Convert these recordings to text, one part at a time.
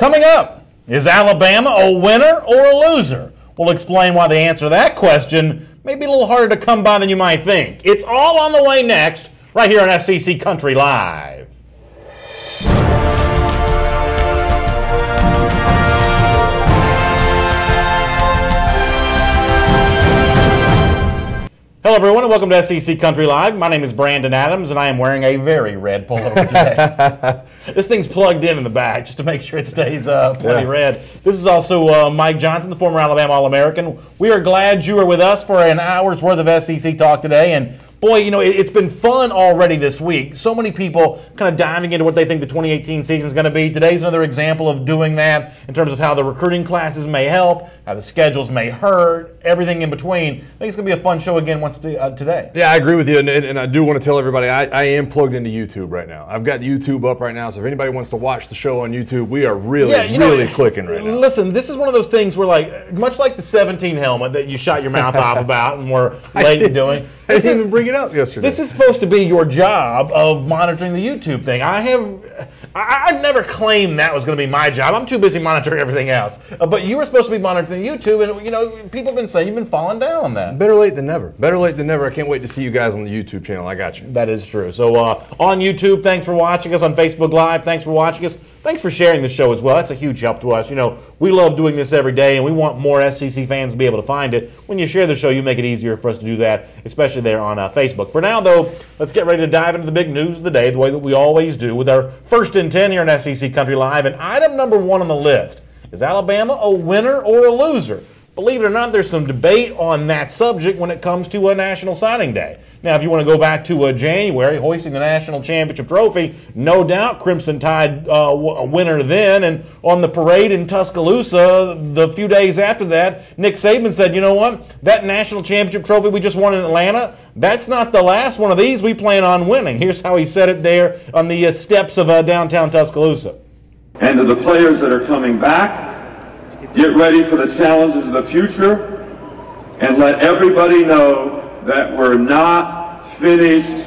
Coming up, is Alabama a winner or a loser? We'll explain why the answer to that question may be a little harder to come by than you might think. It's all on the way next, right here on SEC Country Live. Hello, everyone, and welcome to SEC Country Live. My name is Brandon Adams, and I am wearing a very red pullover today. This thing's plugged in the back just to make sure it stays plenty red. This is also Mike Johnson, the former Alabama All-American. We are glad you are with us for an hour's worth of SEC talk today. And boy, you know, it's been fun already this week. So many people kind of diving into what they think the 2018 season is going to be. Today's another example of doing that in terms of how the recruiting classes may help, how the schedules may hurt, everything in between. I think it's going to be a fun show again today. Yeah, I agree with you, and I do want to tell everybody I am plugged into YouTube right now. I've got YouTube up right now, so if anybody wants to watch the show on YouTube, we are really clicking right now. Listen, this is one of those things where, like, much like the 17 helmet that you shot your mouth off about and were late in doing. I didn't even bring it up yesterday. This is supposed to be your job of monitoring the YouTube thing. I've never claimed that was going to be my job. I'm too busy monitoring everything else. But you were supposed to be monitoring the YouTube, and you know, people have been saying you've been falling down on that. Better late than never. Better late than never. I can't wait to see you guys on the YouTube channel. I got you. That is true. So on YouTube, thanks for watching us. On Facebook Live, thanks for watching us. Thanks for sharing the show as well. That's a huge help to us. You know, we love doing this every day, and we want more SEC fans to be able to find it. When you share the show, you make it easier for us to do that, especially there on Facebook. For now, though, let's get ready to dive into the big news of the day, the way that we always do, with our first and 10 here on SEC Country Live. And item number 1 on the list, is Alabama a winner or a loser? Believe it or not, there's some debate on that subject when it comes to a National Signing Day. Now, if you want to go back to January, hoisting the National Championship Trophy, no doubt Crimson Tide a winner then. And on the parade in Tuscaloosa, the few days after that, Nick Saban said, you know what, that National Championship Trophy we just won in Atlanta, that's not the last one of these we plan on winning. Here's how he said it there on the steps of downtown Tuscaloosa. And to the players that are coming back, get ready for the challenges of the future, and let everybody know that we're not finished.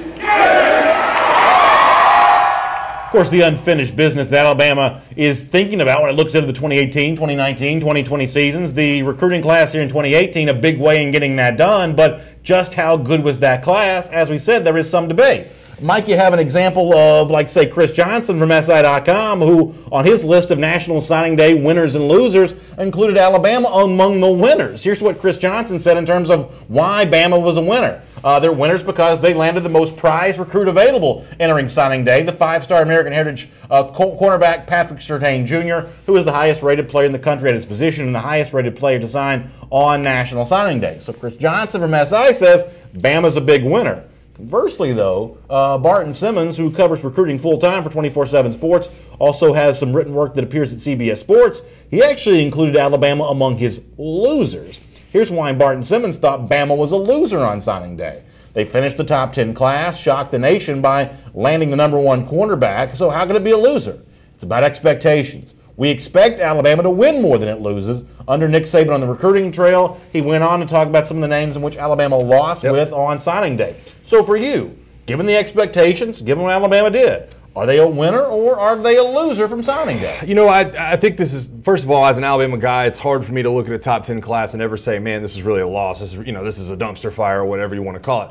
Of course, the unfinished business that Alabama is thinking about when it looks into the 2018, 2019, 2020 seasons. The recruiting class here in 2018, a big way in getting that done, but just how good was that class? As we said, there is some debate. Mike, you have an example of, like, say, Chris Johnson from SI.com, who on his list of National Signing Day winners and losers included Alabama among the winners. Here's what Chris Johnson said in terms of why Bama was a winner. They're winners because they landed the most prized recruit available entering signing day, the 5-star American Heritage cornerback Patrick Surtain Jr., who is the highest-rated player in the country at his position and the highest-rated player to sign on National Signing Day. So Chris Johnson from SI says Bama's a big winner. Conversely, though, Barton Simmons, who covers recruiting full-time for 24/7 Sports, also has some written work that appears at CBS Sports. He actually included Alabama among his losers. Here's why Barton Simmons thought Bama was a loser on signing day. They finished the top 10 class, shocked the nation by landing the #1 cornerback, so how could it be a loser? It's about expectations. We expect Alabama to win more than it loses. Under Nick Saban on the recruiting trail, he went on to talk about some of the names in which Alabama lost with on signing day. So for you, given the expectations, given what Alabama did, are they a winner or are they a loser from signing day? You know, I think this is, first of all, as an Alabama guy, it's hard for me to look at a top 10 class and ever say, man, this is really a loss. This is, this is a dumpster fire or whatever you want to call it.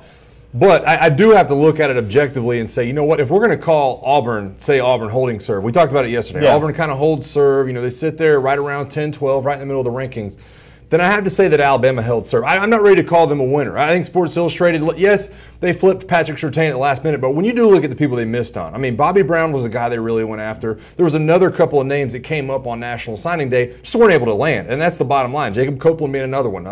But I do have to look at it objectively and say, you know what, if we're going to call Auburn, say Auburn holding serve, we talked about it yesterday. Yeah. Auburn kind of holds serve. They sit there right around 10, 12, right in the middle of the rankings. Then I have to say that Alabama held serve. I'm not ready to call them a winner. I think Sports Illustrated, yes, they flipped Patrick Surtain at the last minute, but when you do look at the people they missed on, I mean, Bobby Brown was a guy they really went after. There was another couple of names that came up on National Signing Day, just weren't able to land, and that's the bottom line. Jacob Copeland being another one.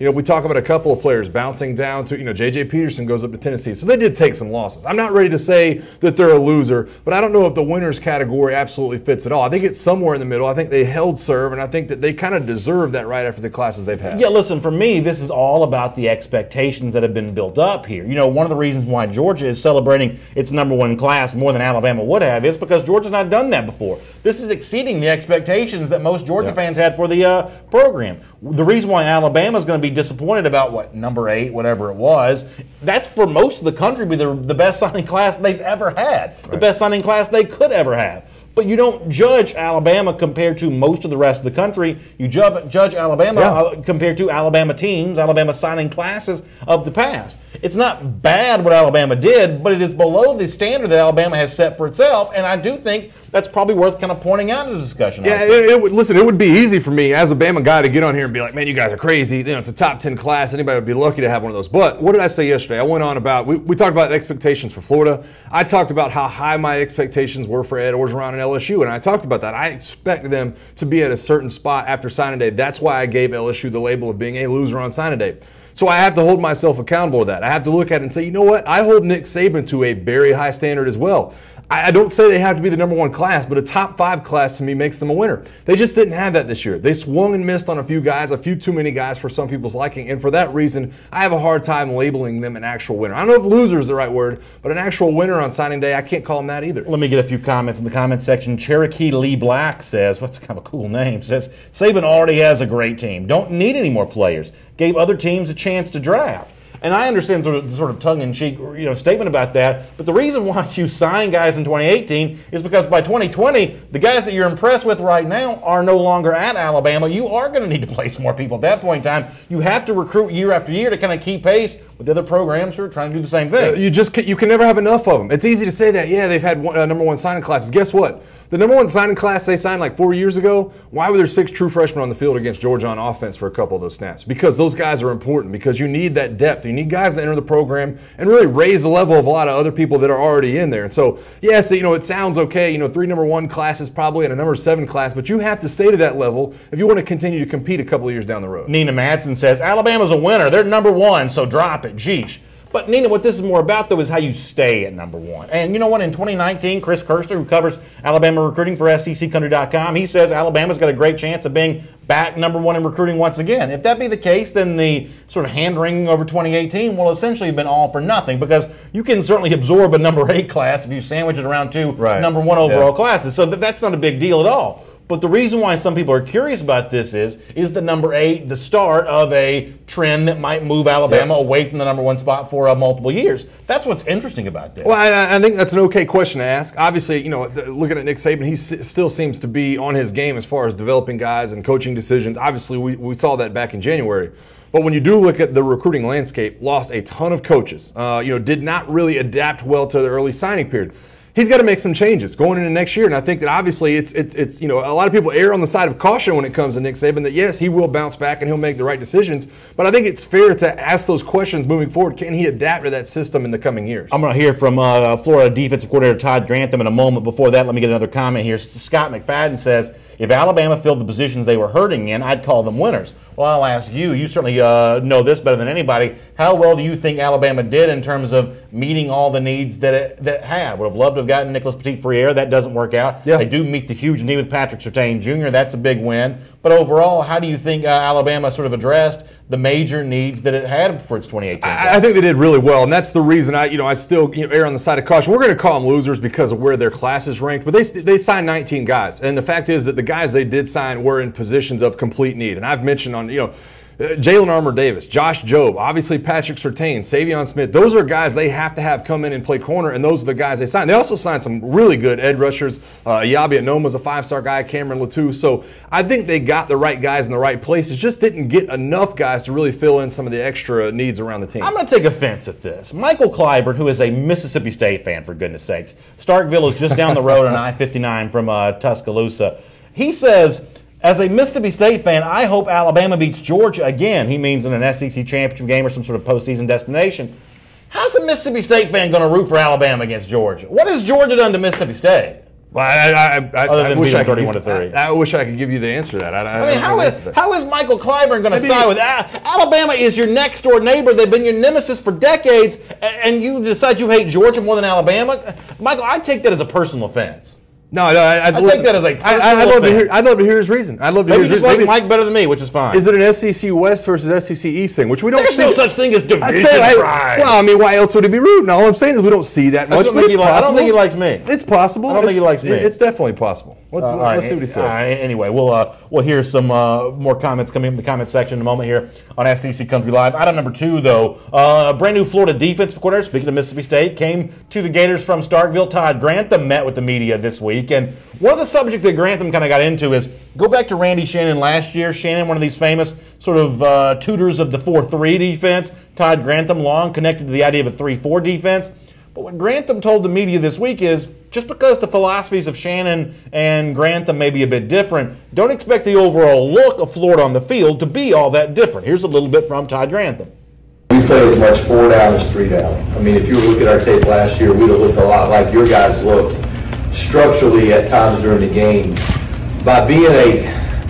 We talk about a couple of players bouncing down to, J.J. Peterson goes up to Tennessee, so they did take some losses. I'm not ready to say that they're a loser, but I don't know if the winners category absolutely fits at all. I think it's somewhere in the middle. I think they held serve, and I think that they kind of deserve that right after the classes they've had. Yeah, listen, for me, this is all about the expectations that have been built up here. One of the reasons why Georgia is celebrating its #1 class more than Alabama would have is because Georgia's not done that before. This is exceeding the expectations that most Georgia fans had for the program. The reason why Alabama's going to be disappointed about, #8, whatever it was, that's for most of the country be the best signing class they've ever had, the best signing class they could ever have. But you don't judge Alabama compared to most of the rest of the country. You judge Alabama compared to Alabama teams, Alabama signing classes of the past. It's not bad what Alabama did, but it is below the standard that Alabama has set for itself, and I do think that's probably worth kind of pointing out in the discussion. Yeah, listen, it would be easy for me as a Bama guy to get on here and be like, man, you guys are crazy. You know, it's a top 10 class. Anybody would be lucky to have one of those. But what did I say yesterday? I went on about, we talked about expectations for Florida. I talked about how high my expectations were for Ed Orgeron and LSU, and I talked about that. I expect them to be at a certain spot after signing day. That's why I gave LSU the label of being a loser on signing day. So I have to hold myself accountable to that. I have to look at it and say, you know what? I hold Nick Saban to a very high standard as well. I don't say they have to be the number one class, but a top 5 class to me makes them a winner. They just didn't have that this year. They swung and missed on a few guys, a few too many guys for some people's liking, and for that reason, I have a hard time labeling them an actual winner. I don't know if loser is the right word, but an actual winner on signing day, I can't call them that either. Let me get a few comments in the comment section. Cherokee Lee Black says, what's kind of a cool name, says, Saban already has a great team. Don't need any more players. Gave other teams a chance to draft. And I understand the sort of tongue-in-cheek, statement about that. But the reason why you sign guys in 2018 is because by 2020, the guys that you're impressed with right now are no longer at Alabama. You are going to need to play some more people at that point in time. You have to recruit year after year to kind of keep pace with the other programs who are trying to do the same thing. You can never have enough of them. It's easy to say that, yeah, they've had number one signing classes. Guess what? The number one signing class they signed like 4 years ago, why were there 6 true freshmen on the field against Georgia on offense for a couple of those snaps? Because those guys are important, because you need that depth. You need guys that enter the program and really raise the level of a lot of other people that are already in there. And so, yes, it sounds okay, 3 number 1 classes probably and a number 7 class, but you have to stay to that level if you want to continue to compete a couple of years down the road. Nina Madsen says, Alabama's a winner. They're number 1, so drop it. Geesh. But, Nina, what this is more about, though, is how you stay at number 1. And you know what? In 2019, Chris Kirster, who covers Alabama recruiting for SECCountry.com, he says Alabama's got a great chance of being back number 1 in recruiting once again. If that be the case, then the sort of hand-wringing over 2018 will essentially have been all for nothing, because you can certainly absorb a number 8 class if you sandwich it around 2 number 1 overall classes. So that's not a big deal at all. But the reason why some people are curious about this is the number 8 the start of a trend that might move Alabama away from the number 1 spot for multiple years? That's what's interesting about this. Well, I think that's an okay question to ask. Obviously, looking at Nick Saban, he still seems to be on his game as far as developing guys and coaching decisions. Obviously, we saw that back in January. But when you do look at the recruiting landscape, lost a ton of coaches. Did not really adapt well to the early signing period. He's got to make some changes going into next year, and I think that obviously it's a lot of people err on the side of caution when it comes to Nick Saban, that yes, he will bounce back and he'll make the right decisions, but I think it's fair to ask those questions moving forward. Can he adapt to that system in the coming years? I'm going to hear from Florida defensive coordinator Todd Grantham in a moment. Before that, let me get another comment here. Scott McFadden says, if Alabama filled the positions they were hurting in, I'd call them winners. Well, I'll ask you. You certainly know this better than anybody. How well do you think Alabama did in terms of meeting all the needs that it had? Would have loved to have gotten Nicholas Petit-Frere. That doesn't work out. Yeah. They do meet the huge need with Patrick Surtain Jr. That's a big win. But overall, how do you think Alabama sort of addressed the major needs that it had for its 2018? I think they did really well, and that's the reason I still err on the side of caution. We're going to call them losers because of where their class is ranked, but they signed 19 guys, and the fact is that the guys they did sign were in positions of complete need. And I've mentioned on Jalen Armour-Davis, Josh Jobe, obviously Patrick Surtain, Savion Smith. Those are guys they have to have come in and play corner, and those are the guys they signed. They also signed some really good edge rushers. Yabi Anoma's a 5-star guy, Cameron Latou. So I think they got the right guys in the right places, just didn't get enough guys to really fill in some of the extra needs around the team. I'm going to take offense at this. Michael Clyburn, who is a Mississippi State fan, for goodness sakes. Starkville is just down the road on I-59 from Tuscaloosa. He says, as a Mississippi State fan, I hope Alabama beats Georgia again. He means in an SEC championship game or some sort of postseason destination. How's a Mississippi State fan going to root for Alabama against Georgia? What has Georgia done to Mississippi State? Well, I wish I could give you the answer to that. How is Michael Clyburn going to side with Alabama? Is your next door neighbor. They've been your nemesis for decades, and you decide you hate Georgia more than Alabama? Michael, I take that as a personal offense. No, I take that as a personal offense. I'd love to hear his reason. Maybe you just like Mike better than me, which is fine. Is it an SEC West versus SEC East thing, which we don't see? There's no such thing as division pride. Well, I mean, why else would he be rooting? All I'm saying is we don't see that much. I don't think he likes me. It's possible. I don't think he likes me. It's definitely possible. Let's see what he says. Anyway, we'll hear some more comments coming in the comment section in a moment here on SEC Country Live. Item number 2, though, a brand new Florida defensive coordinator, speaking of Mississippi State, came to the Gators from Starkville. Todd Grantham met with the media this week, and one of the subjects that Grantham kind of got into is go back to Randy Shannon last year. Shannon, one of these famous sort of tutors of the 4-3 defense. Todd Grantham, long connected to the idea of a 3-4 defense. But what Grantham told the media this week is just because the philosophies of Shannon and Grantham may be a bit different, don't expect the overall look of Florida on the field to be all that different. Here's a little bit from Todd Grantham. We play as much 4 down as 3 down. I mean, if you look at our tape last year, we'd have looked a lot like your guys looked structurally at times during the game. By being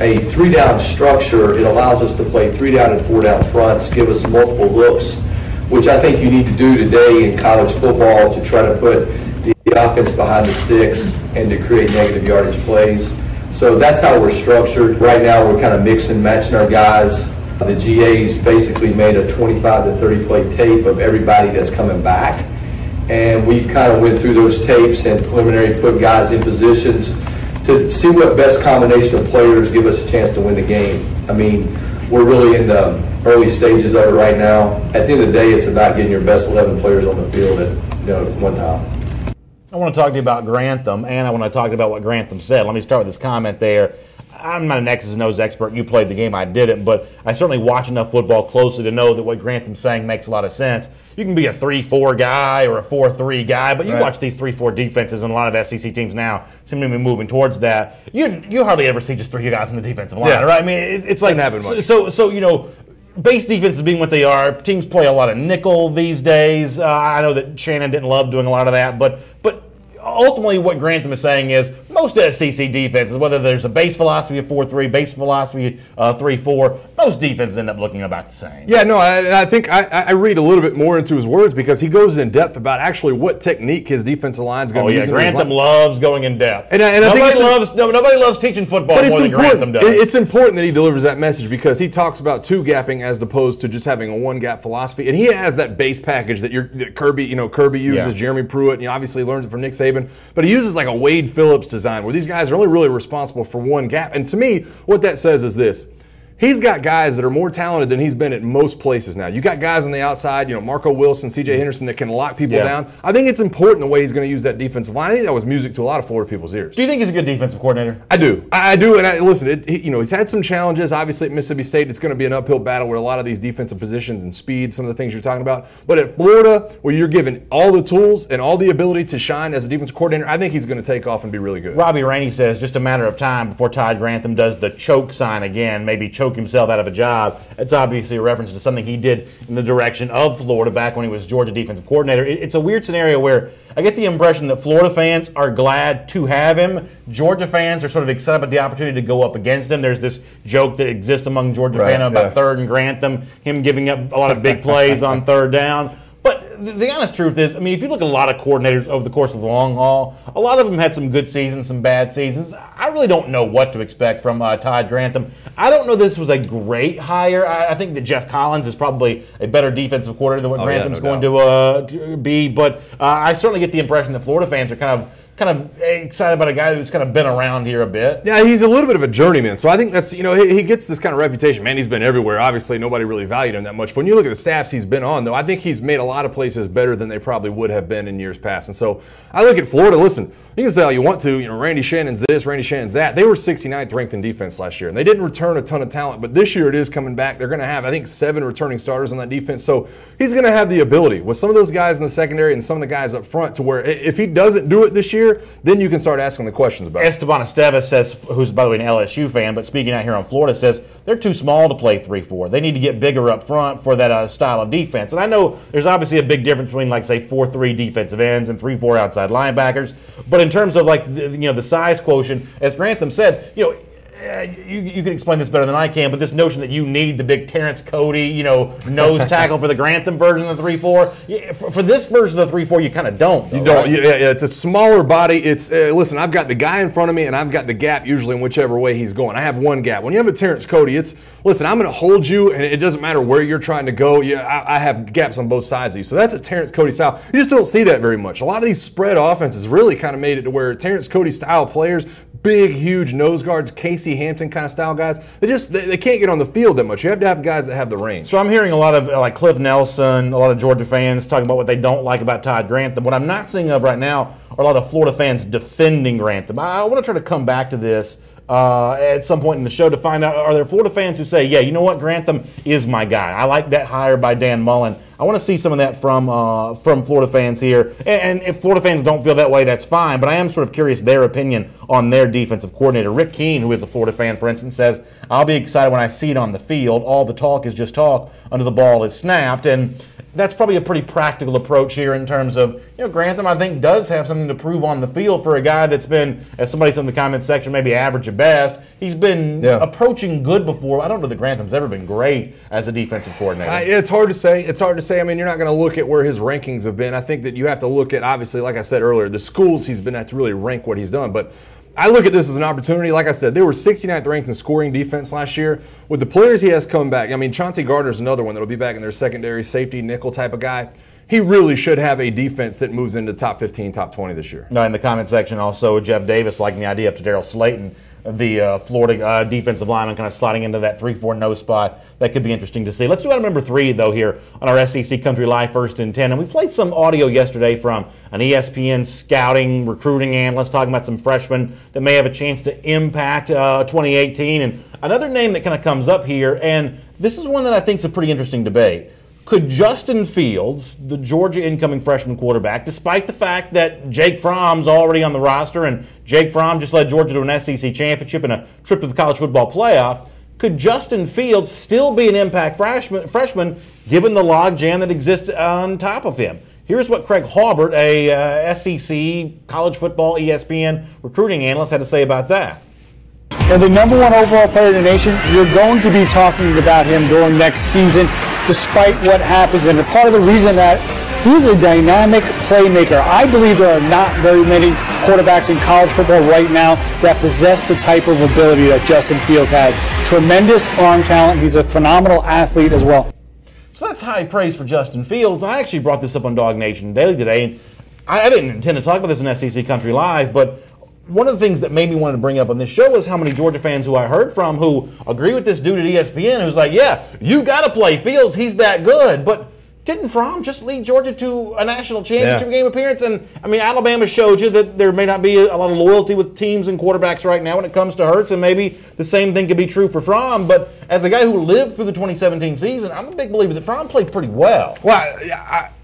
a 3 down structure, it allows us to play 3 down and 4 down fronts, give us multiple looks, which I think you need to do today in college football to try to put the offense behind the sticks and to create negative yardage plays. So that's how we're structured. Right now we're kind of mixing and matching our guys. The GAs basically made a 25 to 30 play tape of everybody that's coming back. And we kind of went through those tapes and preliminary put guys in positions to see what best combination of players give us a chance to win the game. I mean, we're really in the early stages of it right now. At the end of the day, it's about getting your best 11 players on the field at one time. I want to talk to you about Grantham, and I want to talk about what Grantham said. Let me start with this comment there. I'm not an X's and O's expert. You played the game. I didn't, but I certainly watch enough football closely to know that what Grantham's saying makes a lot of sense. You can be a 3-4 guy or a 4-3 guy, but you watch these 3-4 defenses, and a lot of SEC teams now seem to be moving towards that. You hardly ever see just 3 guys on the defensive line, right? I mean, it's like so you know. Base defenses being what they are, teams play a lot of nickel these days. I know that Shannon didn't love doing a lot of that, but ultimately what Grantham is saying is most SEC defenses, whether there's a base philosophy of 4-3, base philosophy 3-4, most defenses end up looking about the same. Yeah, no, I think I read a little bit more into his words because he goes in depth about actually what technique his defensive line is going to be using. Grantham loves going in depth. And nobody loves teaching football more than Grantham does. It's important that he delivers that message because he talks about 2-gapping as opposed to just having a 1-gap philosophy. And he has that base package that Kirby uses, Jeremy Pruitt, obviously learns it from Nick Saban. But he uses like a Wade Phillips design where these guys are only really responsible for 1 gap. And to me, what that says is this. He's got guys that are more talented than he's been at most places now. You got guys on the outside, Marco Wilson, C.J. Henderson that can lock people down. I think it's important the way he's going to use that defensive line. I think that was music to a lot of Florida people's ears. Do you think he's a good defensive coordinator? I do. I do. And listen, he's had some challenges. Obviously, at Mississippi State, it's going to be an uphill battle with a lot of these defensive positions and speed, some of the things you're talking about. But at Florida, where you're given all the tools and all the ability to shine as a defensive coordinator, I think he's going to take off and be really good. Robbie Rainey says just a matter of time before Todd Grantham does the choke sign again, maybe choke himself out of a job. It's obviously a reference to something he did in the direction of Florida back when he was Georgia defensive coordinator. It's a weird scenario where I get the impression that Florida fans are glad to have him. Georgia fans are sort of excited about the opportunity to go up against him. There's this joke that exists among Georgia fans about 3rd and Grantham, him giving up a lot of big plays on 3rd down. But the honest truth is, I mean, if you look at a lot of coordinators over the course of the long haul, a lot of them had some good seasons, some bad seasons. I really don't know what to expect from Todd Grantham. I don't know this was a great hire. I think that Jeff Collins is probably a better defensive coordinator than what Grantham's going to be. But I certainly get the impression that Florida fans are kind of excited about a guy who's kind of been around here a bit. Yeah, he's a little bit of a journeyman. So I think that's, he gets this kind of reputation. Man, he's been everywhere. Obviously, nobody really valued him that much. But when you look at the staffs he's been on, though, I think he's made a lot of places better than they probably would have been in years past. And so I look at Florida, listen, you can say all you want to, Randy Shannon's this, Randy Shannon's that. They were 69th ranked in defense last year. And they didn't return a ton of talent. But this year it is coming back. They're going to have, I think, 7 returning starters on that defense. So he's going to have the ability with some of those guys in the secondary and some of the guys up front to where if he doesn't do it this year, then you can start asking the questions about it. Esteban Estevez says, who's by the way an LSU fan, but speaking out here on Florida, says they're too small to play 3-4. They need to get bigger up front for that style of defense. And I know there's obviously a big difference between, like, say, 4-3 defensive ends and 3-4 outside linebackers. But in terms of, like, the size quotient, as Grantham said, you can explain this better than I can, but this notion that you need the big Terrence Cody, nose tackle for the Grantham version of the 3-4. For this version of the 3-4, you kind of don't. You don't. Right? Yeah, it's a smaller body. It's listen, I've got the guy in front of me, and I've got the gap usually in whichever way he's going. I have one gap. When you have a Terrence Cody, it's listen, I'm going to hold you, and it doesn't matter where you're trying to go. I have gaps on both sides of you. So that's a Terrence Cody style. You just don't see that very much. A lot of these spread offenses really kind of made it to where Terrence Cody style players, big, huge nose guards, Casey Hampton kind of style guys, they can't get on the field that much. You have to have guys that have the range. So I'm hearing a lot of like Cliff Nelson, a lot of Georgia fans talking about what they don't like about Todd Grantham. What I'm not seeing of right now are a lot of Florida fans defending Grantham. I want to try to come back to this at some point in the show to find out, are there Florida fans who say, yeah, you know what, Grantham is my guy. I like that hire by Dan Mullen. I want to see some of that from Florida fans here. And if Florida fans don't feel that way, that's fine. But I am sort of curious their opinion on their defensive coordinator. Rick Keene, who is a Florida fan, for instance, says, I'll be excited when I see it on the field. All the talk is just talk until the ball is snapped. And that's probably a pretty practical approach here in terms of, Grantham, I think, does have something to prove on the field for a guy that's been, as somebody said in the comments section, maybe average at best. He's been approaching good before. I don't know that Grantham's ever been great as a defensive coordinator. It's hard to say. It's hard to say. I mean, you're not going to look at where his rankings have been. I think that you have to look at, obviously, like I said earlier, the schools he's been at to really rank what he's done. But I look at this as an opportunity. Like I said, they were 69th ranked in scoring defense last year. With the players he has come back, I mean, Chauncey Gardner's another one that'll be back in their secondary safety nickel type of guy. He really should have a defense that moves into top 15, top 20 this year. In the comment section also, Jeff Davis liking the idea of Daryl Slayton, the Florida defensive lineman, kind of sliding into that 3-4 nose spot. That could be interesting to see. Let's do item number 3, though, here on our SEC Country Live 1st and 10. And we played some audio yesterday from an ESPN scouting, recruiting analyst talking about some freshmen that may have a chance to impact 2018. And another name that kind of comes up here, and this is one that I think is a pretty interesting debate. Could Justin Fields, the Georgia incoming freshman quarterback, despite the fact that Jake Fromm's already on the roster and Jake Fromm just led Georgia to an SEC championship and a trip to the college football playoff, could Justin Fields still be an impact freshman given the logjam that exists on top of him? Here's what Craig Hawbert, a SEC college football ESPN recruiting analyst, had to say about that. And the number 1 overall player in the nation, you're going to be talking about him during next season, despite what happens. And part of the reason that he's a dynamic playmaker. I believe there are not very many quarterbacks in college football right now that possess the type of ability that Justin Fields has. Tremendous arm talent. He's a phenomenal athlete as well. So that's high praise for Justin Fields. I actually brought this up on Dog Nation Daily today. And I didn't intend to talk about this in SEC Country Live, but one of the things that made me want to bring up on this show was how many Georgia fans who I heard from who agree with this dude at ESPN who's like, yeah, you got to play Fields. He's that good. But didn't Fromm just lead Georgia to a national championship game appearance? And, I mean, Alabama showed you that there may not be a lot of loyalty with teams and quarterbacks right now when it comes to Hurts, and maybe the same thing could be true for Fromm. But as a guy who lived through the 2017 season, I'm a big believer that Fromm played pretty well. Well,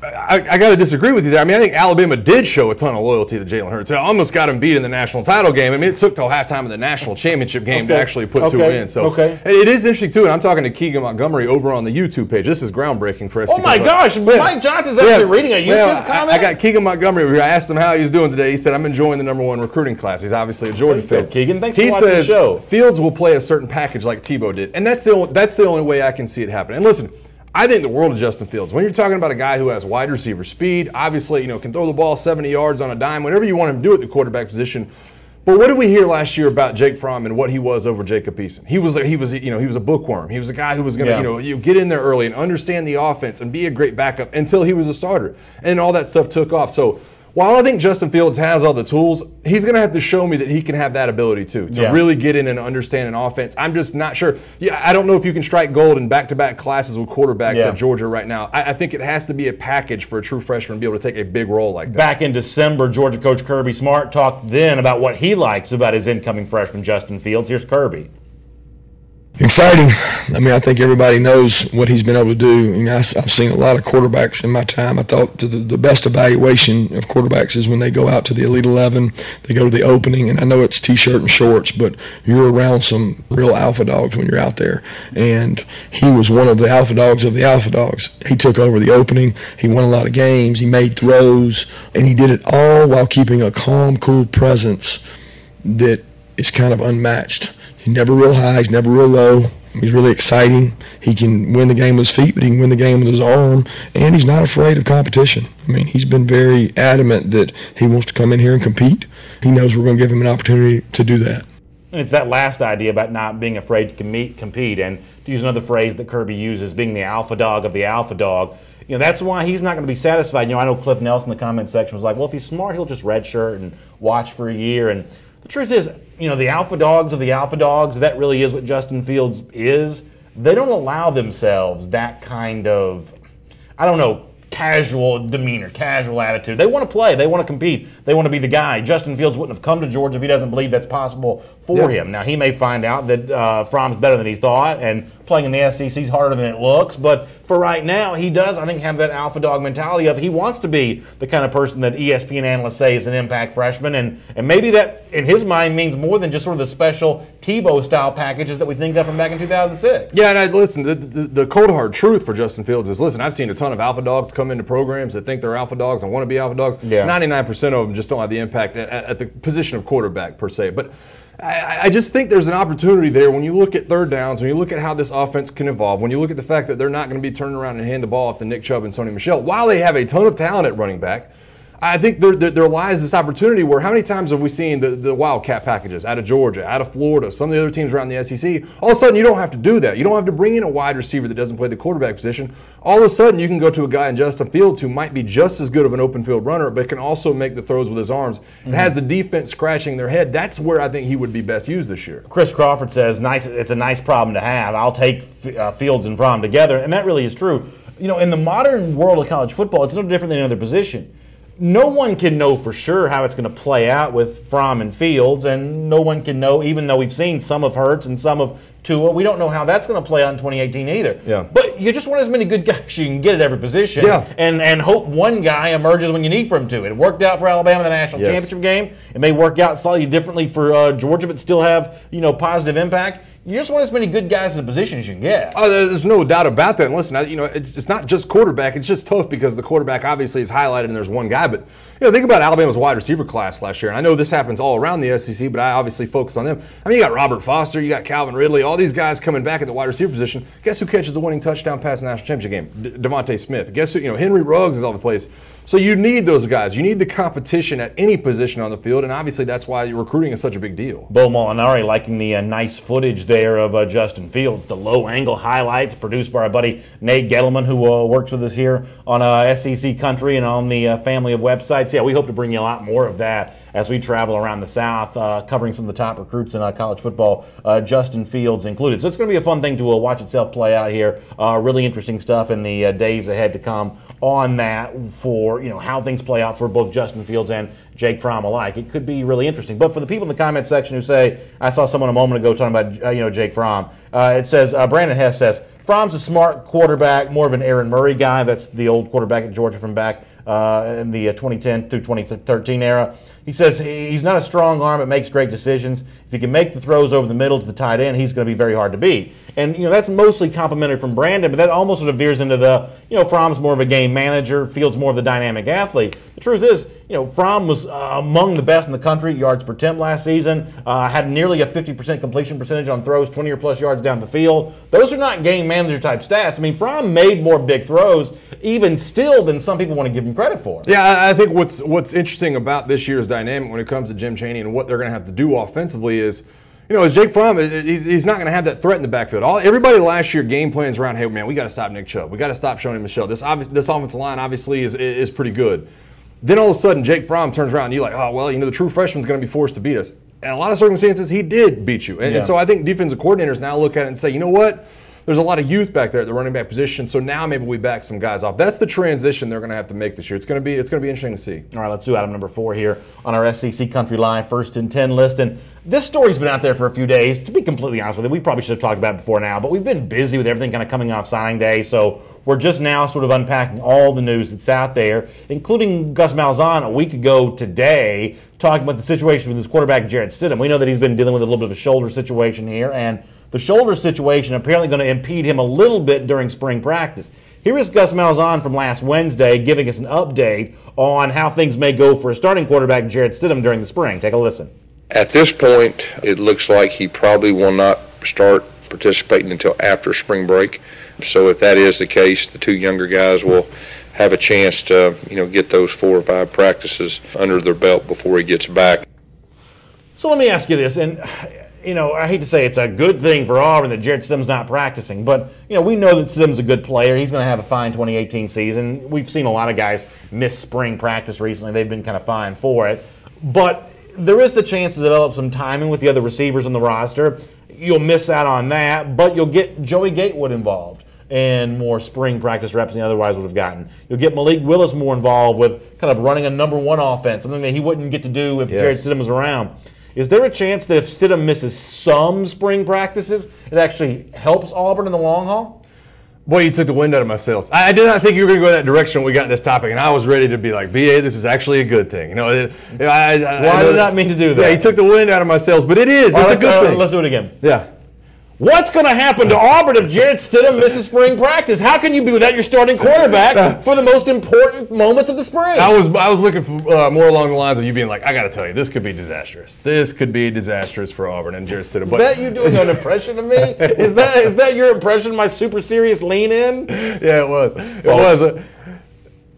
I got to disagree with you there. I mean, I think Alabama did show a ton of loyalty to Jalen Hurts. It almost got him beat in the national title game. I mean, it took till halftime of the national championship game to actually put 2 in. So it is interesting, too. And I'm talking to Keegan Montgomery over on the YouTube page. This is groundbreaking for us. Oh, my gosh. Mike Johnson's actually reading a YouTube comment? I got Keegan Montgomery over here. I asked him how he was doing today. He said, I'm enjoying the number 1 recruiting class. He's obviously a Georgia fan. Keegan, thanks for watching the show. Fields will play a certain package like Tebow did. And that's the only way I can see it happen. And listen, I think the world of Justin Fields. When you're talking about a guy who has wide receiver speed, obviously, can throw the ball 70 yards on a dime, whatever you want him to do at the quarterback position. But what did we hear last year about Jake Fromm and what he was over Jacob Eason? He was a bookworm. He was a guy who was going to, get in there early and understand the offense and be a great backup until he was a starter. And all that stuff took off. So while I think Justin Fields has all the tools, he's going to have to show me that he can have that ability too, to really get in and understand an offense. I'm just not sure. I don't know if you can strike gold in back-to-back classes with quarterbacks at Georgia right now. I think it has to be a package for a true freshman to be able to take a big role like that. Back in December, Georgia coach Kirby Smart talked then about what he likes about his incoming freshman, Justin Fields. Here's Kirby. Exciting. I mean, I think everybody knows what he's been able to do. I've seen a lot of quarterbacks in my time. I thought the best evaluation of quarterbacks is when they go out to the Elite 11, they go to the opening, and I know it's T-shirt and shorts, but you're around some real alpha dogs when you're out there. And he was one of the alpha dogs of the alpha dogs. He took over the opening. He won a lot of games. He made throws, and he did it all while keeping a calm, cool presence that is kind of unmatched He's never real high. He's never real low. He's really exciting. He can win the game with his feet, but he can win the game with his arm, and he's not afraid of competition. I mean, he's been very adamant that he wants to come in here and compete. He knows we're going to give him an opportunity to do that. And it's that last idea about not being afraid to compete, and to use another phrase that Kirby uses, being the alpha dog of the alpha dog. You know, that's why he's not going to be satisfied. You know, I know Cliff Nelson in the comment section was like, well, if he's smart, he'll just redshirt and watch for a year. And the truth is, you know, the alpha dogs of the alpha dogs, that really is what Justin Fields is. They don't allow themselves that kind of, I don't know, casual demeanor, casual attitude. They want to play. They want to compete. They want to be the guy. Justin Fields wouldn't have come to Georgia if he doesn't believe that's possible for him. Now, he may find out that Fromm's better than he thought, and playing in the SEC is harder than it looks, but for right now, he does, I think, have that alpha dog mentality of he wants to be the kind of person that ESPN analysts say is an impact freshman, and maybe that, in his mind, means more than just sort of the special Tebow-style packages that we think of from back in 2006. Yeah, and listen, the cold hard truth for Justin Fields is, listen, I've seen a ton of alpha dogs come into programs that think they're alpha dogs and want to be alpha dogs. Yeah. 99% of them just don't have the impact at the position of quarterback, per se. But I just think there's an opportunity there when you look at third downs, when you look at how this offense can evolve, when you look at the fact that they're not going to be turning around and hand the ball off to Nick Chubb and Sony Michel, while they have a ton of talent at running back. I think there lies this opportunity where how many times have we seen the Wildcat packages out of Georgia, out of Florida, some of the other teams around the SEC? All of a sudden, you don't have to do that. You don't have to bring in a wide receiver that doesn't play the quarterback position. All of a sudden, you can go to a guy in Justin Fields who might be just as good of an open field runner, but can also make the throws with his arms and has the defense scratching their head. That's where I think he would be best used this year. Chris Crawford says, "Nice. It's a nice problem to have. I'll take Fields and Fromm together," and that really is true. You know, in the modern world of college football, it's no different than any other position. No one can know for sure how it's going to play out with Fromm and Fields, and no one can know, even though we've seen some of Hurts and some of Tua, we don't know how that's going to play out in 2018 either. Yeah. But you just want as many good guys you can get at every position, and hope one guy emerges when you need for him to. It worked out for Alabama in the national championship game. It may work out slightly differently for Georgia, but still have, you know, positive impact. You just want as many good guys in the position as you can get. Oh, there's no doubt about that. And listen, you know, it's not just quarterback. It's just tough because the quarterback obviously is highlighted and there's one guy. But, you know, think about Alabama's wide receiver class last year. And I know this happens all around the SEC, but I obviously focus on them. I mean, you got Robert Foster, you got Calvin Ridley, all these guys coming back at the wide receiver position. Guess who catches the winning touchdown pass in the national championship game? Devontae Smith. Guess who? You know, Henry Ruggs is all over the place. So you need those guys. You need the competition at any position on the field, and obviously that's why recruiting is such a big deal. Bo Molinari liking the nice footage there of Justin Fields, the low-angle highlights produced by our buddy Nate Gettleman, who works with us here on SEC Country and on the family of websites. Yeah, we hope to bring you a lot more of that as we travel around the South, covering some of the top recruits in college football, Justin Fields included. So it's going to be a fun thing to watch itself play out here. Really interesting stuff in the days ahead to come on that for, you know, how things play out for both Justin Fields and Jake Fromm alike. It could be really interesting. But for the people in the comment section who say, I saw someone a moment ago talking about, you know, Jake Fromm, it says, Brandon Hess says, Fromm's a smart quarterback, more of an Aaron Murray guy. That's the old quarterback at Georgia from back in the 2010 through 2013 era. He says he's not a strong arm, but makes great decisions. If he can make the throws over the middle to the tight end, he's going to be very hard to beat. And, you know, that's mostly complimentary from Brandon, but that almost sort of veers into the, you know, Fromm's more of a game manager, Fields more of the dynamic athlete. The truth is, you know, Fromm was among the best in the country, yards per attempt last season, had nearly a 50% completion percentage on throws, 20 or plus yards down the field. Those are not game manager type stats. I mean, Fromm made more big throws, even still, than some people want to give him credit for. Yeah, I think what's interesting about this year's dynamic when it comes to Jim Chaney and what they're going to have to do offensively is, you know, as Jake Fromm, he's not going to have that threat in the backfield. Everybody last year game plans around, hey, man, we got to stop Nick Chubb. We got to stop Sony Michel. This offensive line obviously is pretty good. Then all of a sudden, Jake Fromm turns around and you're like, oh, well, you know, the true freshman's going to be forced to beat us. In a lot of circumstances, he did beat you. And so I think defensive coordinators now look at it and say, you know what? There's a lot of youth back there at the running back position, so now maybe we back some guys off. That's the transition they're going to have to make this year. It's going to be interesting to see. All right, let's do item number 4 here on our SEC Country Line First and 10 list. And this story's been out there for a few days. To be completely honest with you, we probably should have talked about it before now, but we've been busy with everything kind of coming off signing day, so we're just now sort of unpacking all the news that's out there, including Gus Malzahn a week ago today talking about the situation with his quarterback, Jarrett Stidham. We know that he's been dealing with a little bit of a shoulder situation here, and the shoulder situation apparently going to impede him a little bit during spring practice. Here is Gus Malzahn from last Wednesday giving us an update on how things may go for a starting quarterback, Jarrett Stidham, during the spring. Take a listen. At this point, it looks like he probably will not start participating until after spring break. So if that is the case, the two younger guys will have a chance to, get those 4 or 5 practices under their belt before he gets back. So let me ask you this, and I hate to say it's a good thing for Auburn that Jarrett Stidham's not practicing, but we know that Stidham's a good player. He's going to have a fine 2018 season. We've seen a lot of guys miss spring practice recently. They've been kind of fine for it. But there is the chance to develop some timing with the other receivers on the roster. You'll miss out on that, but you'll get Joey Gatewood involved and more spring practice reps than he otherwise would have gotten. You'll get Malik Willis more involved with kind of running a number 1 offense, something that he wouldn't get to do if Jarrett Stidham was around. Is there a chance that if Stidham misses some spring practices, it actually helps Auburn in the long haul? Boy, you took the wind out of my sails. I did not think you were going to go that direction when we got this topic, and I was ready to be like, BA, this is actually a good thing. Why did I not mean to do that? Yeah, you took the wind out of my sails, but it is. It's a good thing. Let's do it again. Yeah. What's going to happen to Auburn if Jarrett Stidham misses spring practice? How can you be without your starting quarterback for the most important moments of the spring? I was looking for more along the lines of you being like, I got to tell you, this could be disastrous. This could be disastrous for Auburn and Jarrett Stidham. Is that you doing an impression of me? Is that your impression of my super serious lean in? Yeah, it was. It was.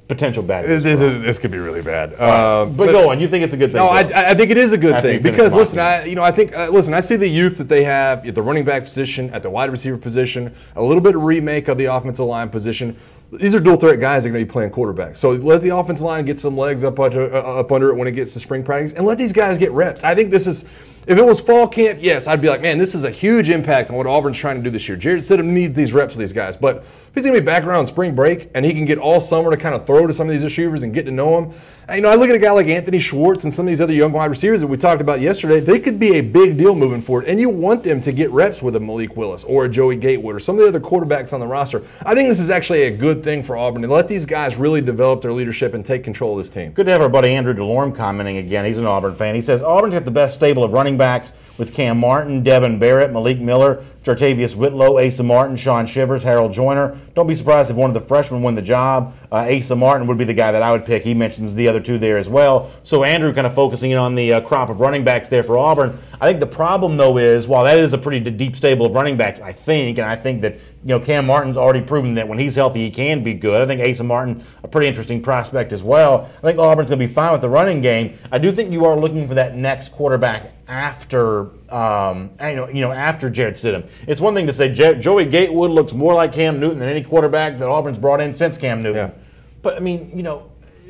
Potential bad. This could be really bad. But go on. You think it's a good thing? No, I think it is a good thing because listen, I see the youth that they have at the running back position, at the wide receiver position, a little bit of remake of the offensive line position. These are dual threat guys that are going to be playing quarterback. So let the offensive line get some legs up under it when it gets to spring practice, and let these guys get reps. I think this is. If it was fall camp, yes, I'd be like, man, this is a huge impact on what Auburn's trying to do this year. Jarrett Stidham needs these reps with these guys. But if he's going to be back around spring break and he can get all summer to kind of throw to some of these receivers and get to know them, I look at a guy like Anthony Schwartz and some of these other young wide receivers that we talked about yesterday. They could be a big deal moving forward, and you want them to get reps with a Malik Willis or a Joey Gatewood or some of the other quarterbacks on the roster. I think this is actually a good thing for Auburn, and let these guys really develop their leadership and take control of this team. Good to have our buddy Andrew DeLorme commenting again. He's an Auburn fan. He says, Auburn's got the best stable of running backs with Cam Martin, Devin Barrett, Malik Miller, Jartavius Whitlow, Asa Martin, Sean Shivers, Harold Joyner. Don't be surprised if one of the freshmen win the job. Asa Martin would be the guy that I would pick. He mentions the other two there as well. So Andrew kind of focusing in on the crop of running backs there for Auburn. I think the problem, though, is while that is a pretty deep stable of running backs, I think that Cam Martin's already proven that when he's healthy, he can be good. I think Asa Martin, a pretty interesting prospect as well. I think Auburn's going to be fine with the running game. I do think you are looking for that next quarterback after after Jarrett Stidham. It's one thing to say Joey Gatewood looks more like Cam Newton than any quarterback that Auburn's brought in since Cam Newton. Yeah. But,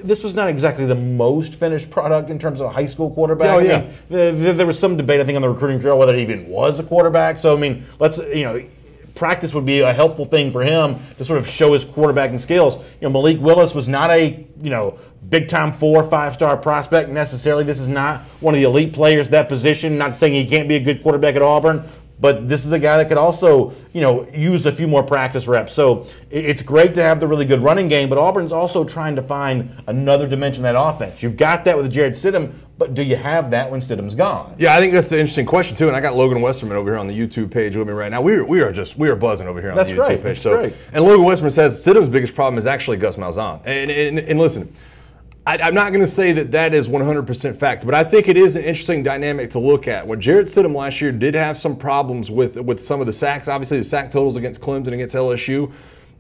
this was not exactly the most finished product in terms of a high school quarterback. Oh, yeah. There was some debate, I think, on the recruiting trail whether he even was a quarterback. So, practice would be a helpful thing for him to sort of show his quarterbacking skills. Malik Willis was not a, big-time 4 or 5-star prospect necessarily. This is not one of the elite players at that position. Not saying he can't be a good quarterback at Auburn, but this is a guy that could also, use a few more practice reps. So it's great to have the really good running game, but Auburn's also trying to find another dimension of that offense. You've got that with Jarrett Stidham, but do you have that when Stidham's gone? Yeah, I think that's the interesting question too. And I got Logan Westerman over here on the YouTube page with me right now. We are buzzing over here on the YouTube page. Great. And Logan Westerman says Stidham's biggest problem is actually Gus Malzahn. And listen, I'm not going to say that is 100% fact, but I think it is an interesting dynamic to look at. When Jarrett Stidham last year did have some problems with some of the sacks, obviously the sack totals against Clemson, against LSU,